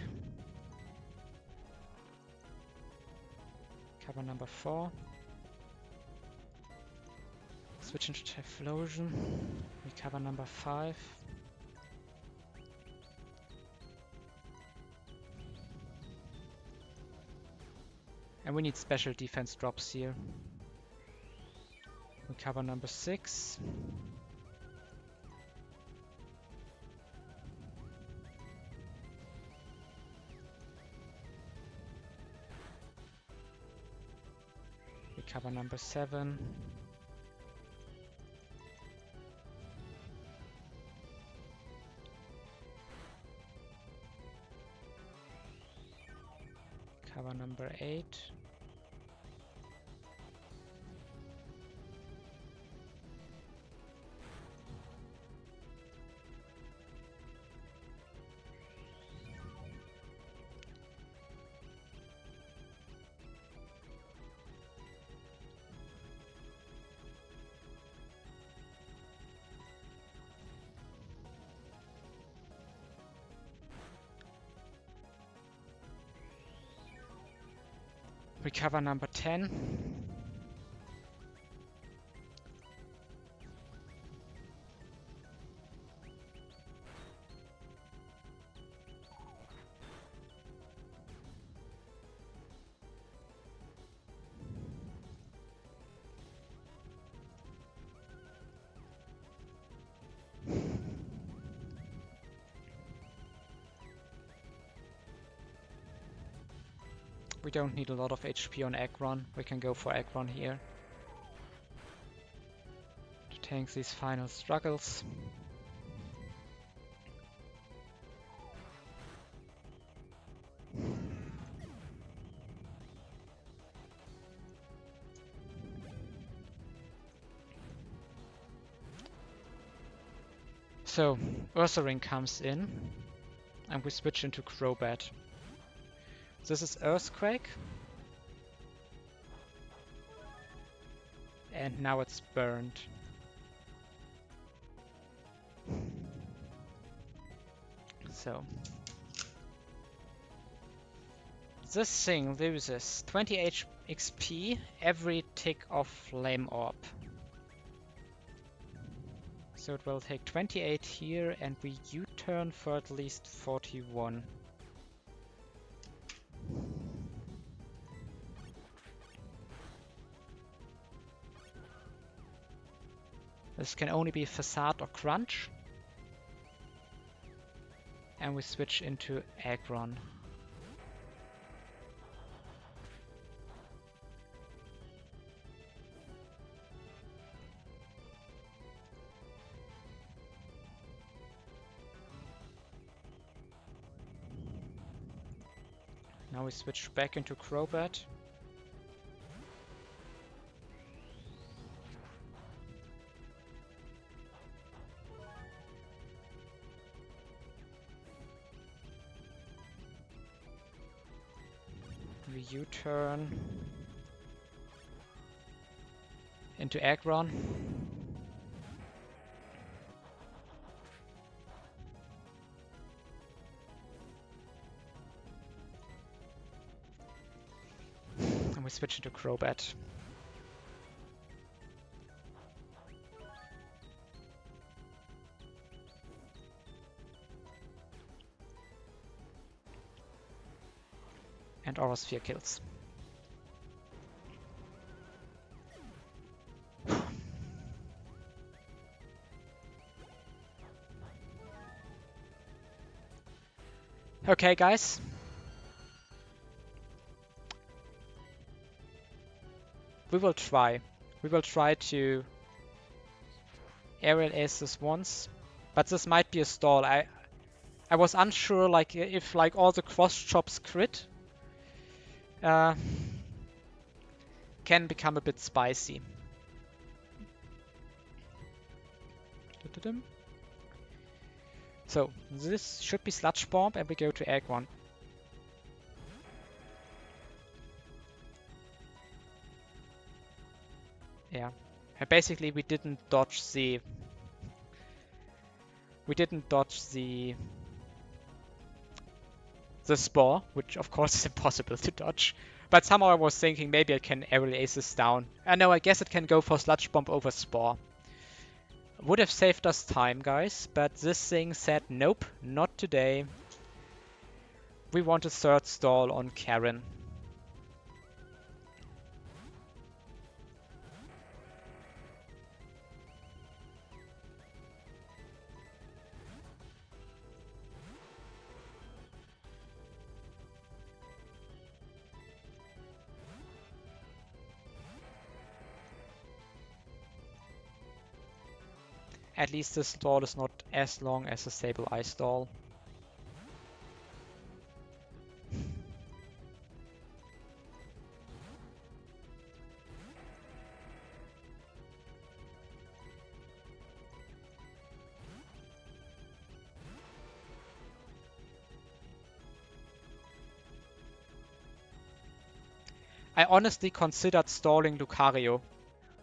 Recover number 4. Switch into Typhlosion. Recover number 5. And we need special defense drops here. Recover number 6. Recover number 7. Cover number 8. Recover number 10. We don't need a lot of HP on Aggron. We can go for Aggron here to tank these final struggles. So Ursaring comes in and we switch into Crobat. This is Earthquake. And now it's burned. So this thing loses 20 XP every tick of Flame Orb. So it will take 28 here and we U-turn for at least 41. This can only be Facade or Crunch. And we switch into Aggron. Now we switch back into Crobat. We U-turn into Aggron. we switch into Crobat. And Aura Sphere kills. Okay, guys. We will try. We will try to aerial ace this once. But this might be a stall. I was unsure like if like all the cross chops crit. Can become a bit spicy. So this should be Sludge Bomb and we go to Egg 1. Yeah. And basically we didn't dodge the Spore, which of course is impossible to dodge. But somehow I was thinking maybe I can aerial ace this down. No, I guess it can go for Sludge Bomb over Spore. Would have saved us time, guys, but this thing said nope, not today. We want a third stall on Karen. At least this stall is not as long as a Sable Eye stall. I honestly considered stalling Lucario,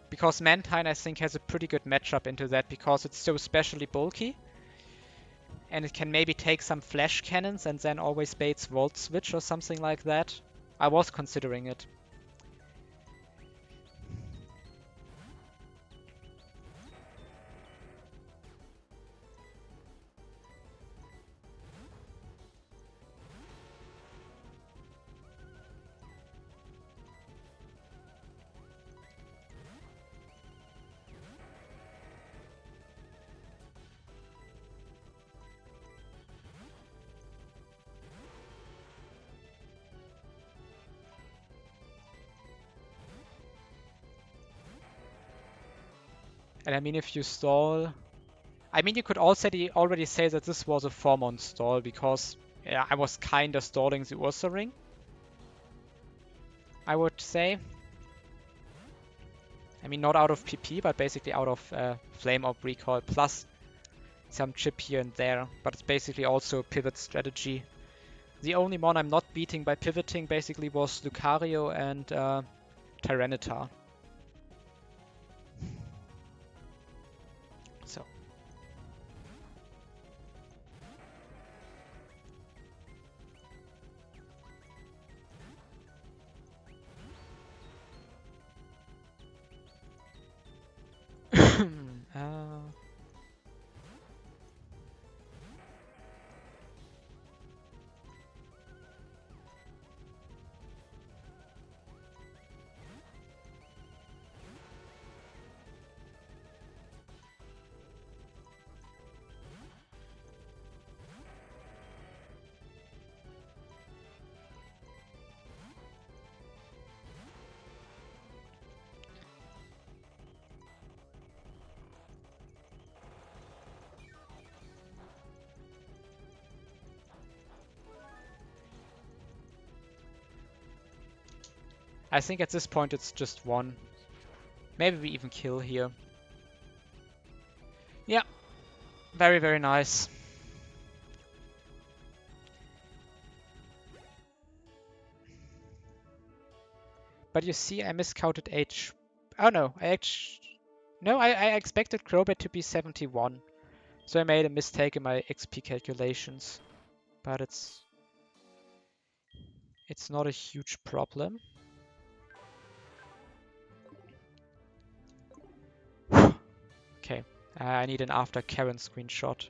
because Mantine I think has a pretty good matchup into that because it's so specially bulky. And it can maybe take some flash cannons and then always baits Volt Switch or something like that. I was considering it. And I mean, if you stall... I mean, you could also already say that this was a 4-mon stall, because yeah, I was kinda stalling the Ursa Ring, I would say. I mean, not out of PP, but basically out of Flame Orb Recall, plus some chip here and there. But it's basically also a pivot strategy. The only mon I'm not beating by pivoting basically was Lucario and Tyranitar. So. I think at this point it's just one. Maybe we even kill here. Yeah, very, very nice. But you see, I miscounted H. Oh no, I expected Crobat to be 71. So I made a mistake in my XP calculations. But it's not a huge problem. Okay, I need an after Karen screenshot.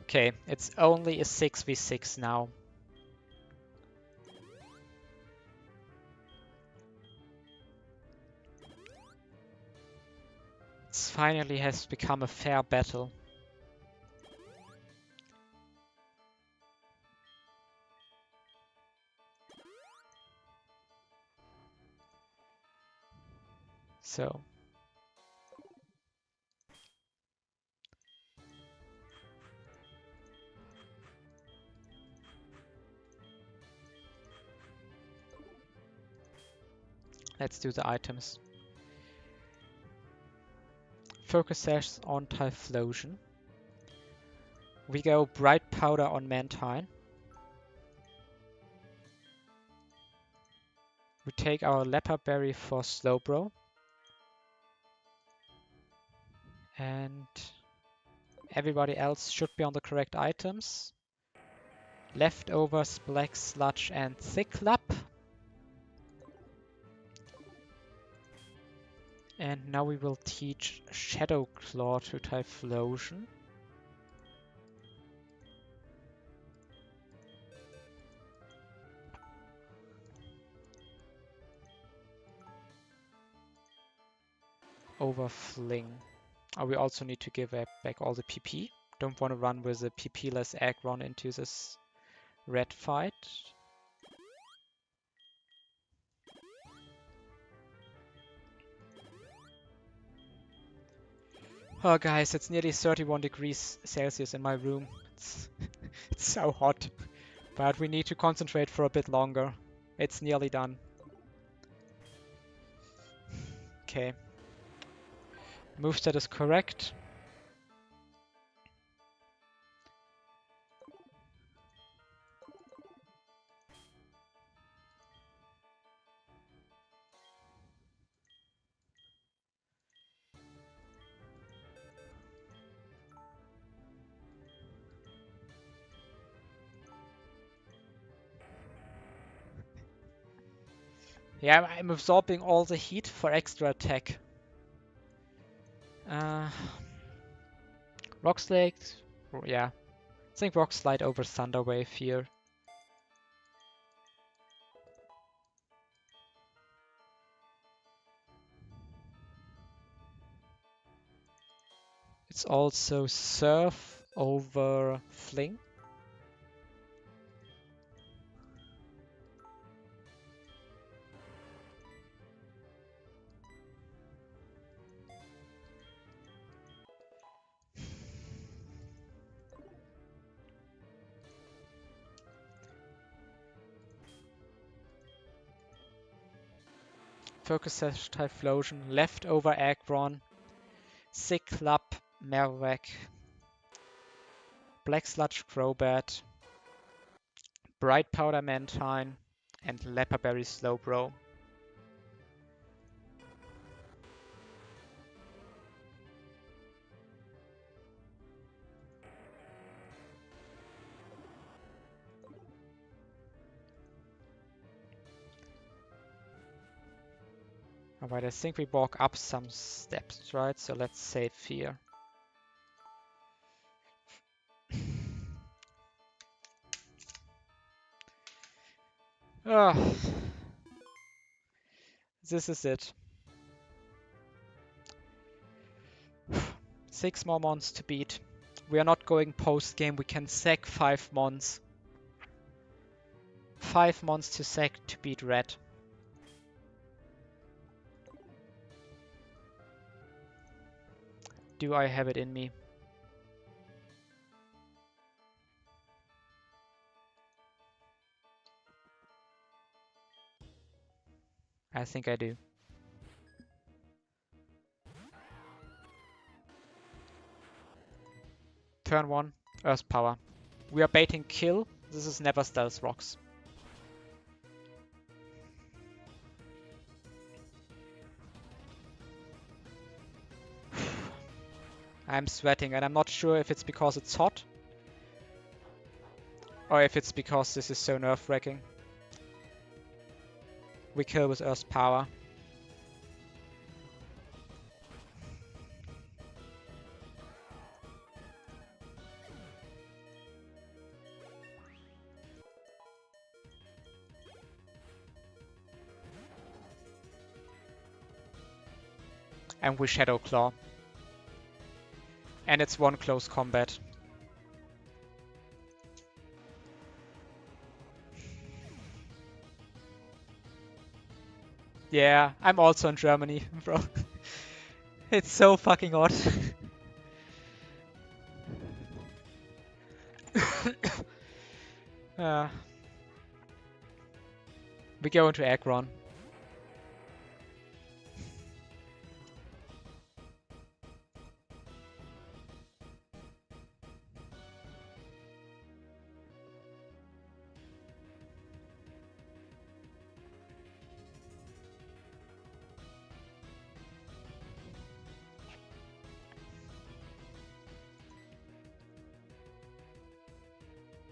Okay, it's only a 6v6 now. It finally has become a fair battle. So let's do the items. Focus sash on Typhlosion. We go Bright Powder on Mantine. We take our Leper Berry for Slowbro. And everybody else should be on the correct items. Leftovers, Black Sludge and Cyclop. And now we will teach Shadow Claw to Typhlosion. Over Fling. Oh, we also need to give back all the PP. Don't want to run with a PP-less Aggron into this red fight. Oh guys, it's nearly 31 degrees Celsius in my room. It's so hot. But we need to concentrate for a bit longer. It's nearly done. Okay. Moveset is correct. Yeah, I'm absorbing all the heat for extra attack. Rock Slide. Yeah. I think Rock Slide over Thunder Wave here. It's also Surf over Fling. Focus Sash Typhlosion, Leftover Aggron, Cyclop, Marowak, Black Sludge Crobat, Bright Powder Mantine, and Leperberry Slowbro. Alright, I think we walk up some steps, right? So let's save here. Oh, this is it. 6 more mons to beat. We are not going post-game, we can sack 5 mons. 5 mons to sack to beat red. Do I have it in me? I think I do. Turn 1, Earth Power. We are baiting kill. This is never Stealth Rocks. I'm sweating and I'm not sure if it's because it's hot or if it's because this is so nerve-wracking. We kill with Earth Power. And we Shadow Claw. And it's 1 close combat. Yeah, I'm also in Germany, bro. It's so fucking hot. We go into Aggron.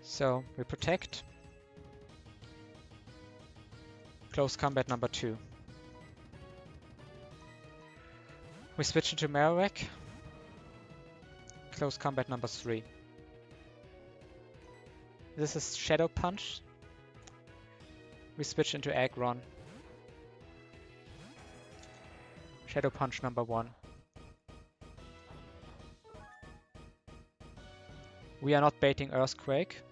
So we protect. Close combat number 2. We switch into Marowak. Close combat number 3. This is Shadow Punch. We switch into Aggron. Shadow Punch number 1. We are not baiting Earthquake.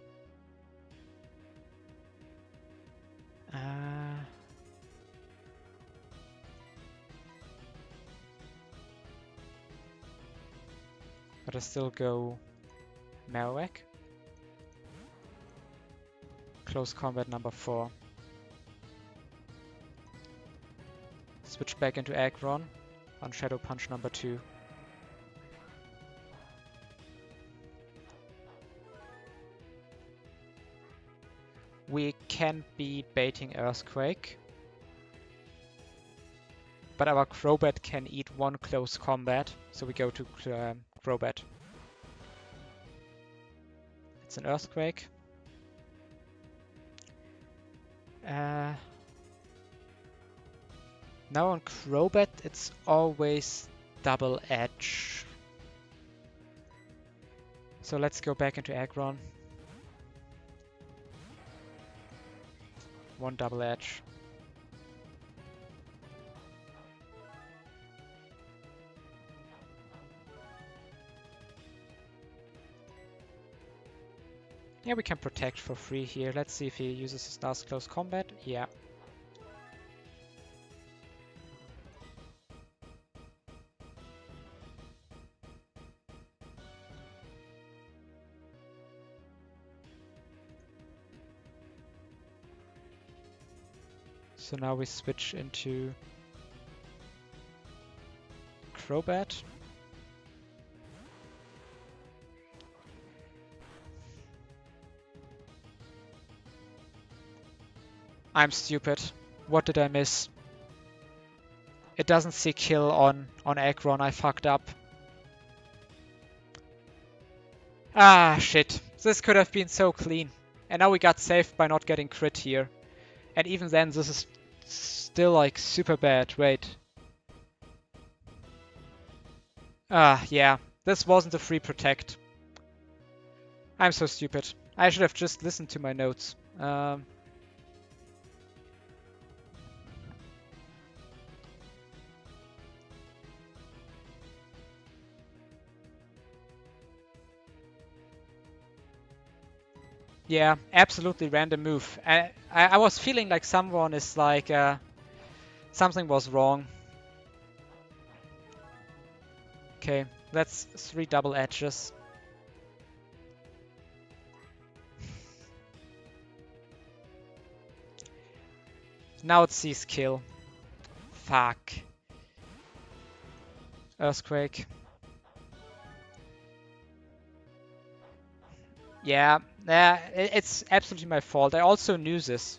But I still go Marowak. Close combat number 4. Switch back into Aggron on Shadow Punch number 2. We can be baiting Earthquake. But our Crobat can eat 1 close combat, so we go to Crobat. It's an Earthquake. Now on Crobat, it's always double edge. So let's go back into Aggron. 1 double edge. Yeah, we can protect for free here. Let's see if he uses his last close combat. Yeah. So now we switch into Crobat. I'm stupid. What did I miss? It doesn't see kill on Aggron. I fucked up. Ah, shit. This could have been so clean. And now we got saved by not getting crit here. And even then, this is still like super bad. Wait. Ah, yeah. This wasn't a free protect. I'm so stupid. I should have just listened to my notes. Yeah, absolutely random move. I was feeling like someone is like, something was wrong. Okay, that's 3 double edges. Now it sees kill. Fuck. Earthquake. Yeah, it's absolutely my fault. I also knew this.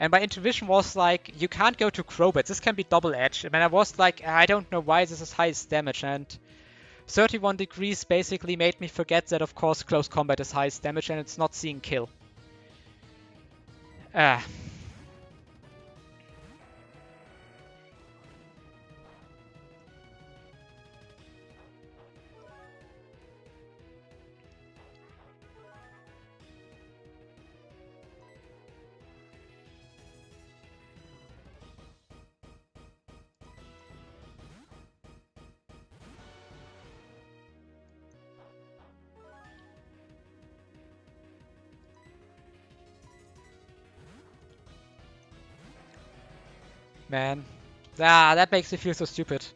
And my intuition was like, you can't go to Crobat. This can be double-edged. And I was like, I don't know why this is highest damage. And 31 degrees basically made me forget that, of course, close combat is highest damage and it's not seeing kill. Ah. Man. Ah, that makes me feel so stupid.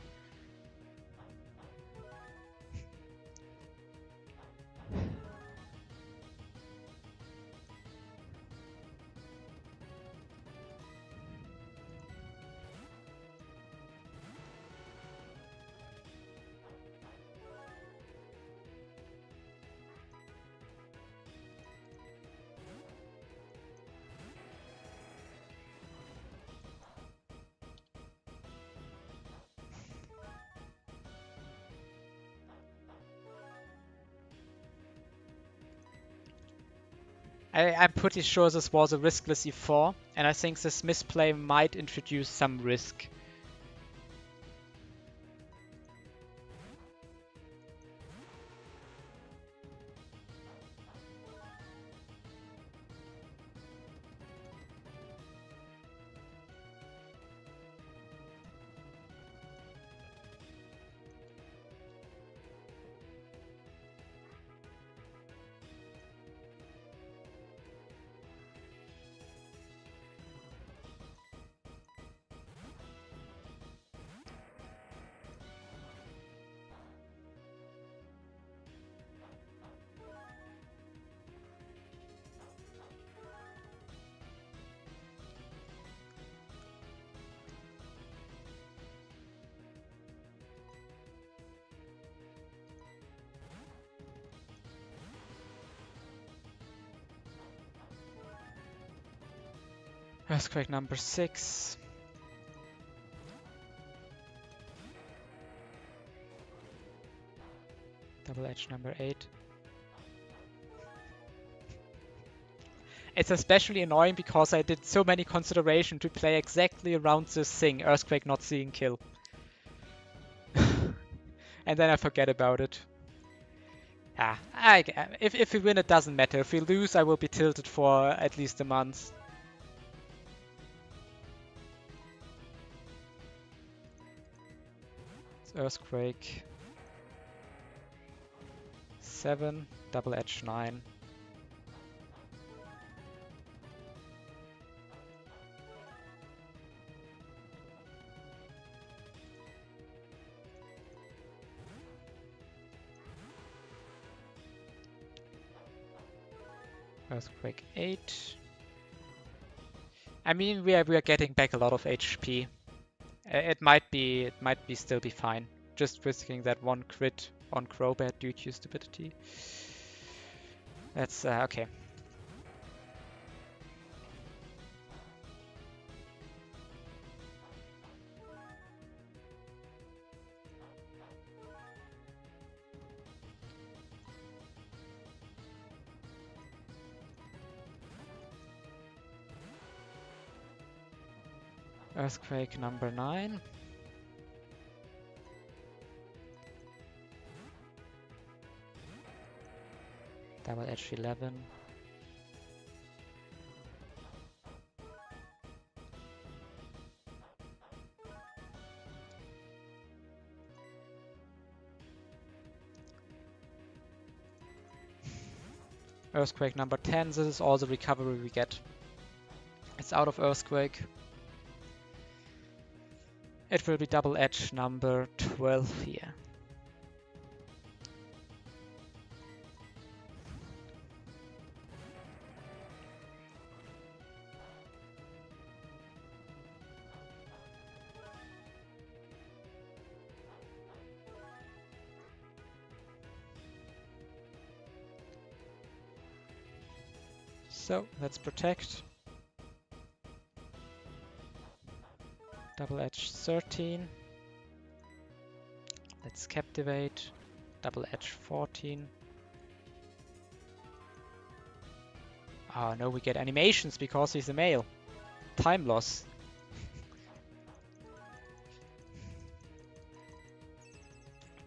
I'm pretty sure this was a riskless E4, and I think this misplay might introduce some risk. Earthquake number 6. Double edge number 8. It's especially annoying because I did so many consideration to play exactly around this thing, Earthquake not seeing kill. And then I forget about it. If we win, it doesn't matter. If we lose, I will be tilted for at least a month. It's Earthquake 7, double edge 9. Earthquake 8. I mean, we are getting back a lot of HP. It might be still be fine. Just risking that one crit on Crobat due to stupidity. That's okay. Earthquake number 9. Double edge 11. Earthquake number 10. This is all the recovery we get. It's out of Earthquake. It will be double edge number 12 here. So let's protect. Double edge 13. Let's captivate. Double edge 14. Oh no, we get animations because he's a male. Time loss.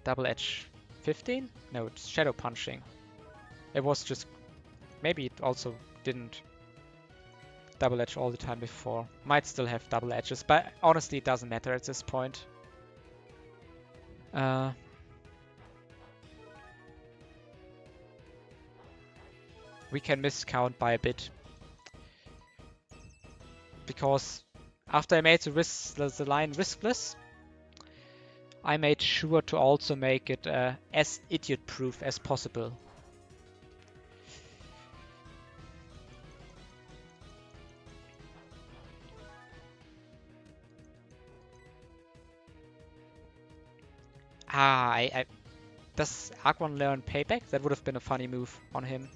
Double edge 15? No, it's shadow punching. It was just... Maybe it also didn't double edge all the time before. Might still have double edges, but honestly it doesn't matter at this point. We can miscount by a bit. Because after I made the line riskless, I made sure to also make it as idiot-proof as possible. Does Argon learn payback? That would have been a funny move on him.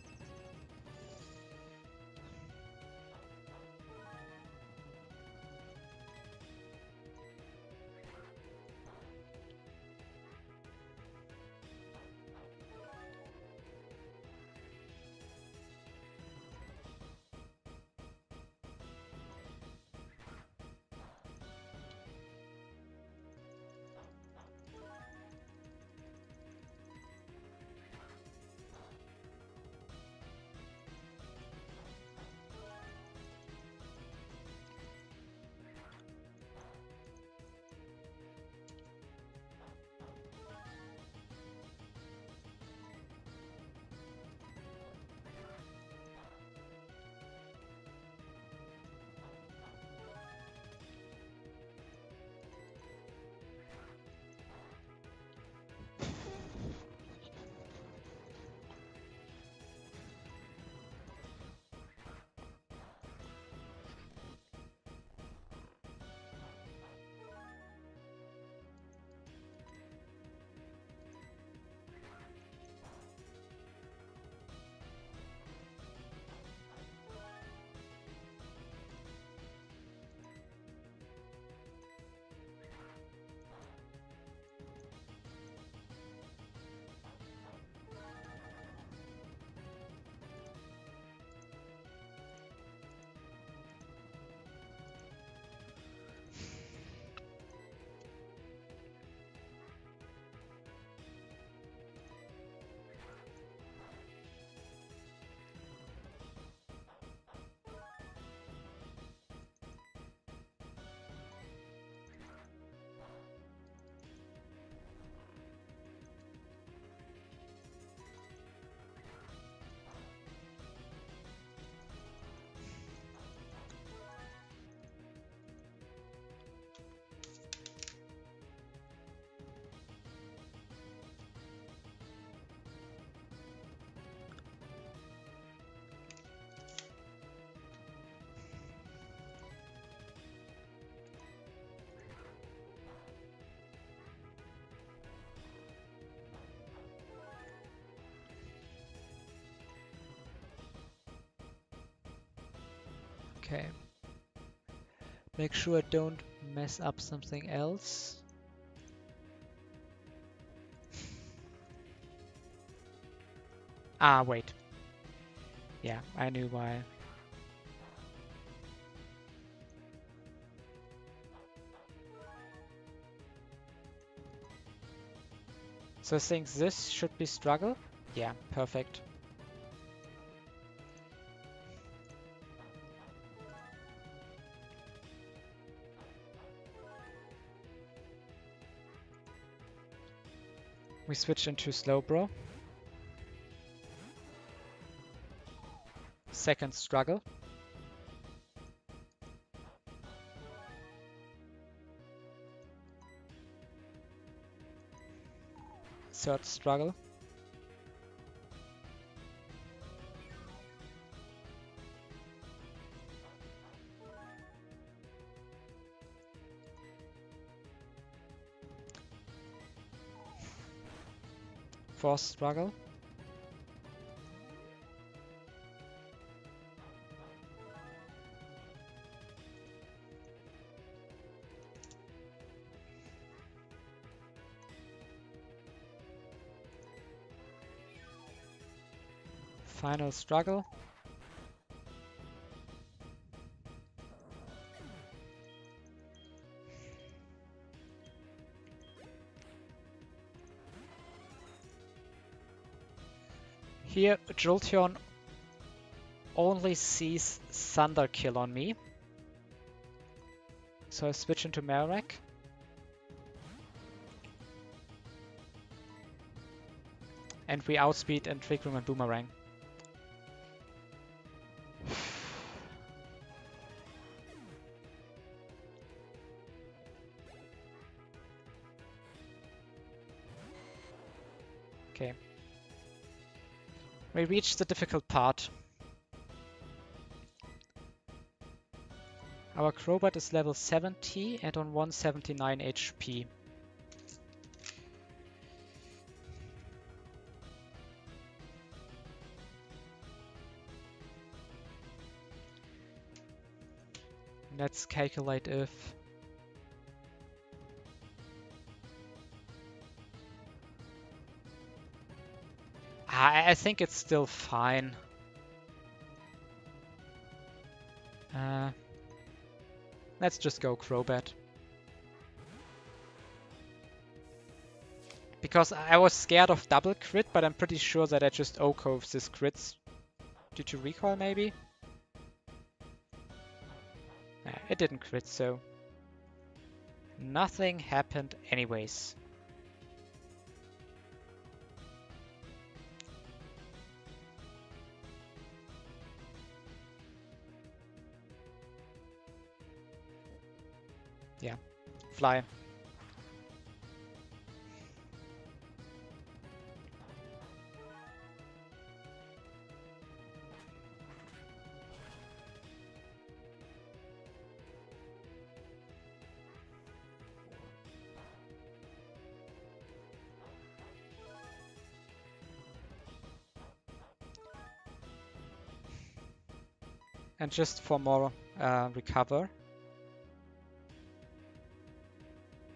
Okay. Make sure I don't mess up something else. Wait. Yeah, I knew why. So I think this should be struggle. Yeah, perfect. We switch into slow bro. Second struggle. Third struggle. Fourth struggle. Final struggle. Here, Jolteon only sees Thunder Kill on me. So I switch into Marowak. And we outspeed and Trick Room and Boomerang. Okay. We reached the difficult part. Our Crobat is level 70 and on 179 HP. Let's calculate if... I think it's still fine. Let's just go Crobat. Because I was scared of double crit, but I'm pretty sure that I just OHKO this crits. Due to recoil, maybe? It didn't crit, so... nothing happened anyways. Yeah, fly. And just for more recover.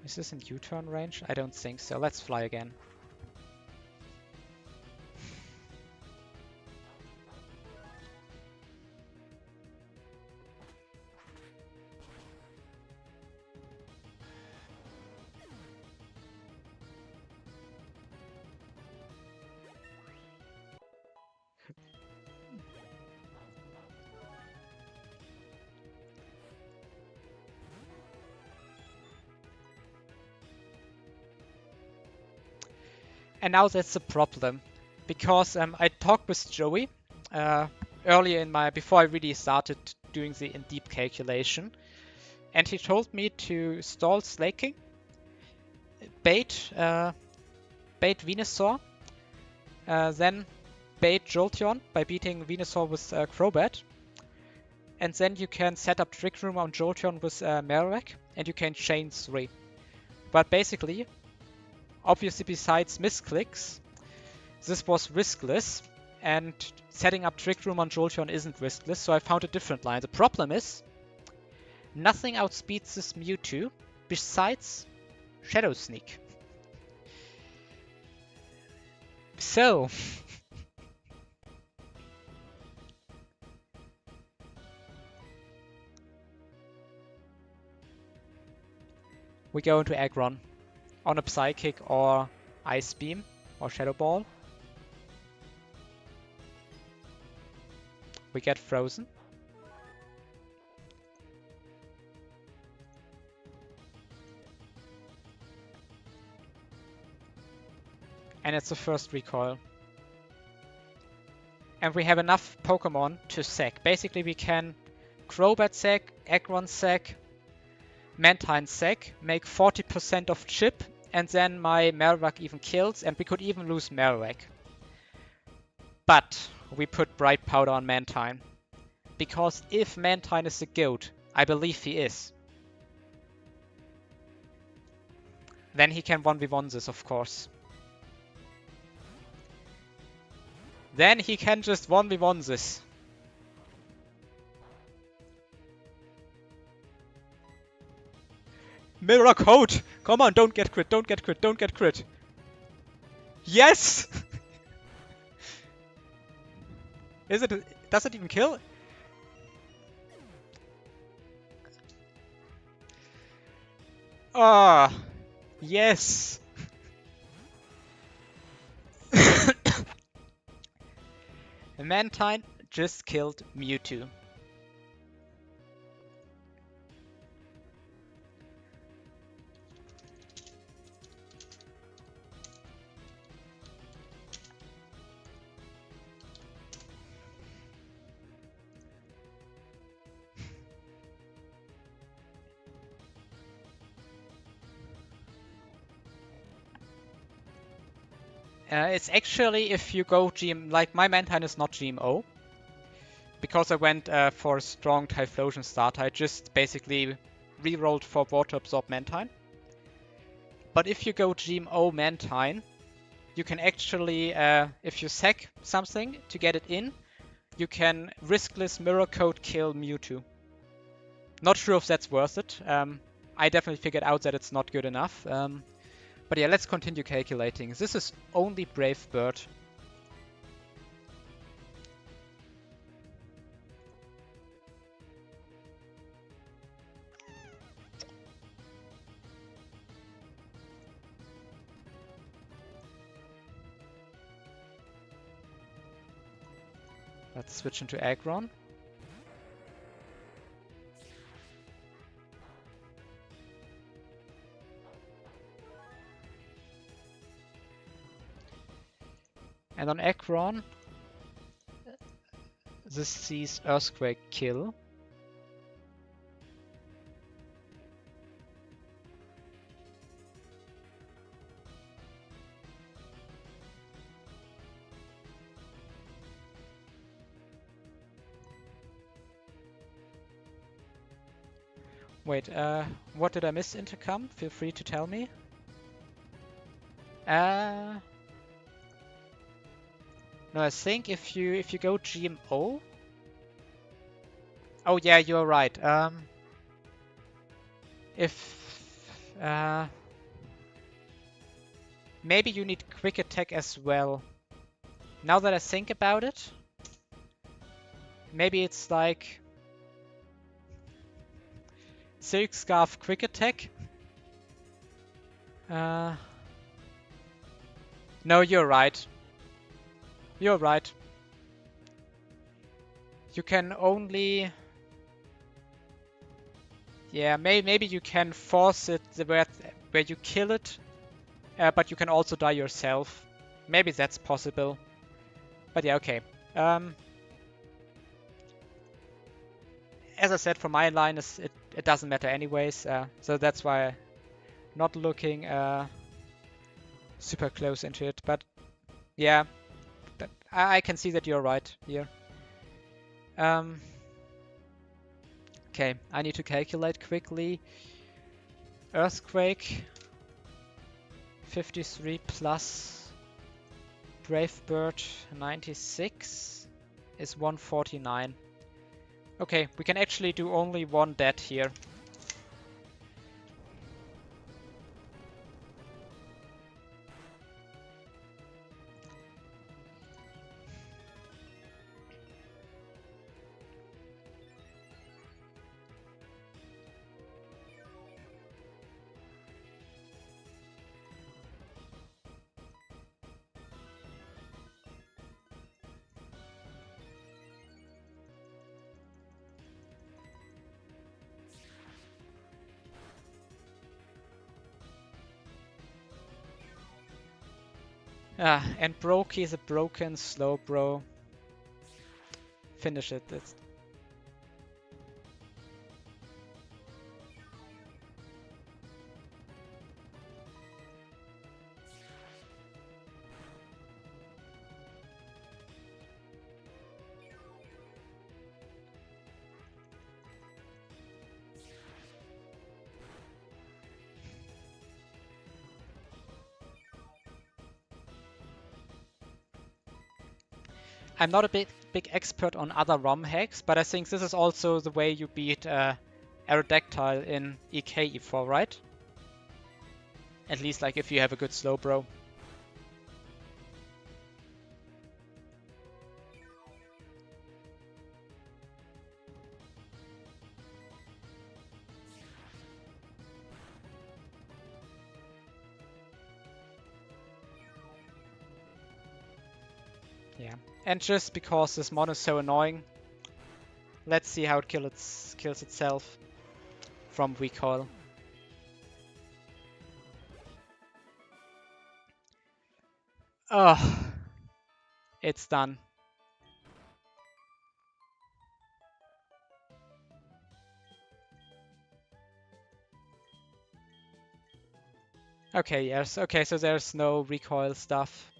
Is this in U-turn range? I don't think so. Let's fly again. And now that's the problem, because I talked with Joey earlier in before I really started doing the in-deep calculation, and he told me to stall Slaking, bait Venusaur, then bait Jolteon by beating Venusaur with Crobat, and then you can set up Trick Room on Jolteon with Marowak, and you can chain 3. But basically, obviously, besides misclicks, this was riskless, and setting up Trick Room on Jolteon isn't riskless, so I found a different line. The problem is, nothing outspeeds this Mewtwo besides Shadow Sneak. So... we go into Aggron. On a Psychic or Ice Beam or Shadow Ball. We get frozen. And it's the first recoil. And we have enough Pokemon to sack. Basically we can Crobat sack, Aggron sack, Mantine sack, make 40% of chip, and then my Marowak even kills, and we could even lose Marowak. But we put Bright Powder on Mantine. Because if Mantine is the GOAT, I believe he is, then he can 1v1 this, of course. Then he can just 1v1 this. Mirror Code! Come on, don't get crit, don't get crit, don't get crit. Yes! Is it? Does it even kill? Ah, yes. Mantine just killed Mewtwo. It's actually if you go GM, like my Mantine is not GMO. Because I went for a strong Typhlosion start, I just basically rerolled for Water Absorb Mantine. But if you go GMO Mantine, you can actually, if you sack something to get it in, you can riskless Mirror Coat kill Mewtwo. Not sure if that's worth it. I definitely figured out that it's not good enough. But yeah, let's continue calculating. This is only Brave Bird. Let's switch into Aggron. And on Aggron, this sees Earthquake kill. Wait, what did I miss, Intercom? Feel free to tell me. No, I think if you go GMO. Oh yeah, you're right. If maybe you need Quick Attack as well. Now that I think about it, maybe it's like Silk Scarf Quick Attack. No, you're right. You're right. You can only... Yeah, maybe you can force it where you kill it, but you can also die yourself. Maybe that's possible. But yeah, okay. As I said, for my line, it doesn't matter anyways, so that's why I'm not looking super close into it. But yeah, I can see that you're right here. Okay, I need to calculate quickly. Earthquake 53 plus Brave Bird 96 is 149. Okay, we can actually do only one dead here. And Brokey is a broken slow bro. Finish it. I'm not a big expert on other ROM hacks, but I think this is also the way you beat Aerodactyl in EK E4, right? At least like if you have a good slow bro. Yeah. And just because this mon is so annoying, let's see how it kills itself from recoil. Oh, it's done. Okay, yes. Okay, so there's no recoil stuff.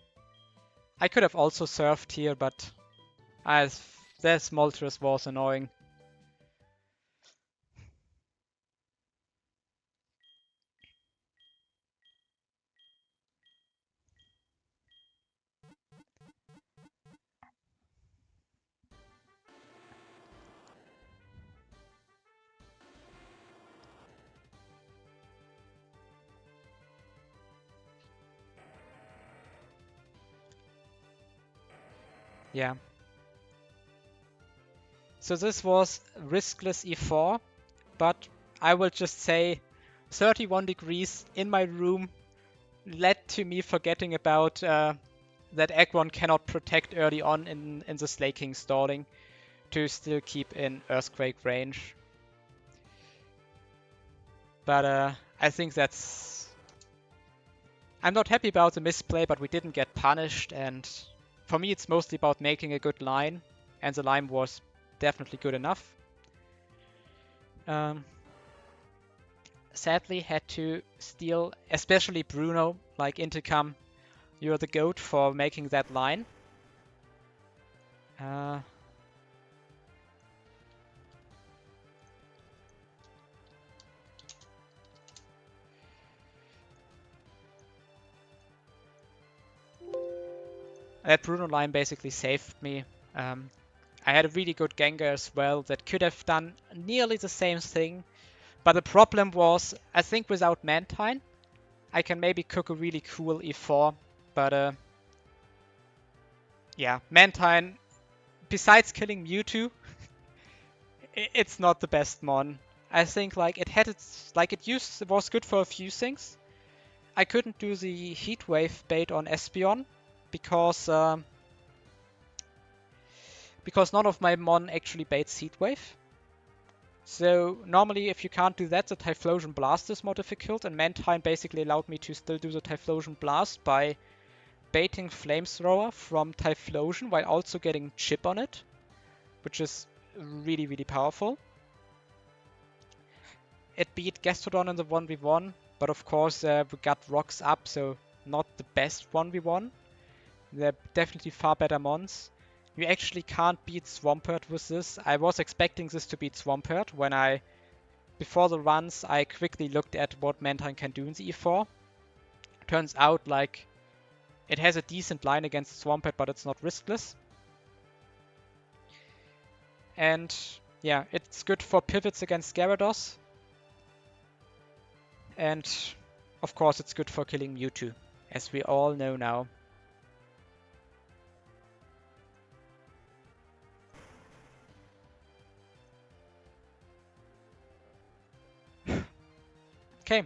I could have also surfed here, but this Moltres was annoying. Yeah. So this was riskless e4, but I will just say 31 degrees in my room led to me forgetting about that Aggron cannot protect early on in the Slaking stalling to still keep in Earthquake range. But I think that's... I'm not happy about the misplay, but we didn't get punished, and for me it's mostly about making a good line, and the line was definitely good enough. Sadly had to steal, especially Bruno, like Intercom, you're the GOAT for making that line. That Bruno line basically saved me. I had a really good Gengar as well that could have done nearly the same thing. But the problem was, I think without Mantine, I can maybe cook a really cool E4. But yeah, Mantine, besides killing Mewtwo, it's not the best mon. I think like it had its, like it was good for a few things. I couldn't do the Heat Wave bait on Espeon because none of my mon actually baits Heat Wave. So normally if you can't do that, the Typhlosion Blast is more difficult, and Mantine basically allowed me to still do the Typhlosion Blast by baiting Flamethrower from Typhlosion while also getting Chip on it, which is really, really powerful. It beat Gastrodon in the 1v1, but of course we got rocks up, so not the best 1v1. They're definitely far better mons. You actually can't beat Swampert with this. I was expecting this to beat Swampert when before the runs, I quickly looked at what Mantine can do in the E4. Turns out, like, it has a decent line against Swampert, but it's not riskless. And yeah, it's good for pivots against Gyarados. And of course, it's good for killing Mewtwo, as we all know now. Okay.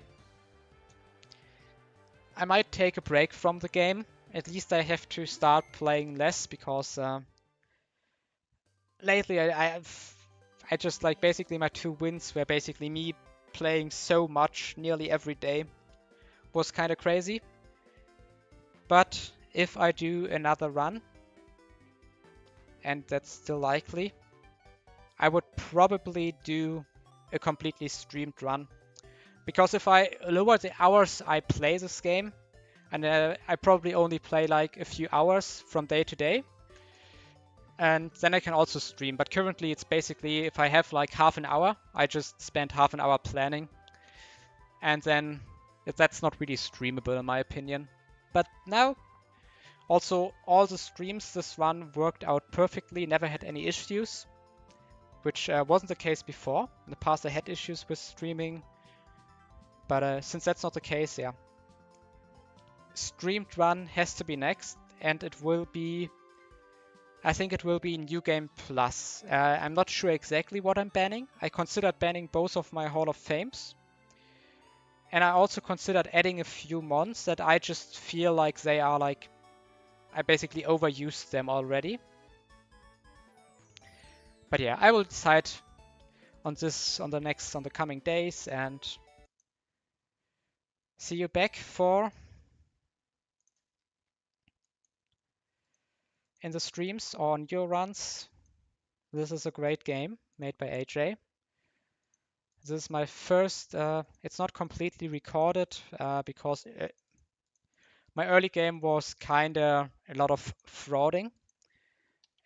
I might take a break from the game. At least I have to start playing less because lately I just like basically my 2 wins were basically me playing so much nearly every day. Was kind of crazy. But if I do another run, and that's still likely, I would probably do a completely streamed run. Because if I lower the hours I play this game, and I probably only play like a few hours from day to day, and then I can also stream. But currently it's basically, if I have like half an hour, I just spend half an hour planning. And then that's not really streamable in my opinion. But now, also all the streams this run worked out perfectly, never had any issues. Which wasn't the case before. In the past I had issues with streaming. But since that's not the case, yeah. Streamed run has to be next. And it will be... I think it will be New Game Plus. I'm not sure exactly what I'm banning. I considered banning both of my Hall of Fames. And I also considered adding a few mons that I just feel like they are like... I basically overused them already. But yeah, I will decide on this on the coming days, and see you back for in the streams or on your runs. This is a great game made by AJ. This is my first, it's not completely recorded because my early game was kinda a lot of frauding.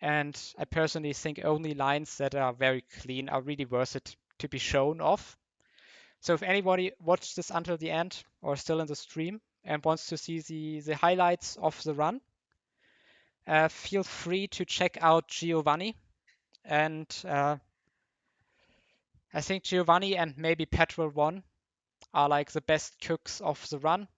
And I personally think only lines that are very clean are really worth it to be shown off. So if anybody watched this until the end or still in the stream and wants to see the highlights of the run, feel free to check out Giovanni. And I think Giovanni and maybe Petrol One are like the best cooks of the run.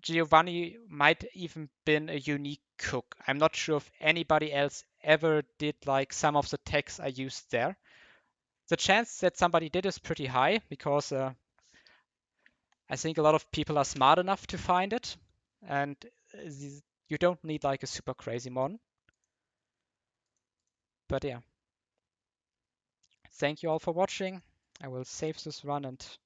Giovanni might even been a unique cook. I'm not sure if anybody else ever did like some of the techs I used there. The chance that somebody did is pretty high because I think a lot of people are smart enough to find it, and you don't need like a super crazy mon. But yeah, thank you all for watching. I will save this run and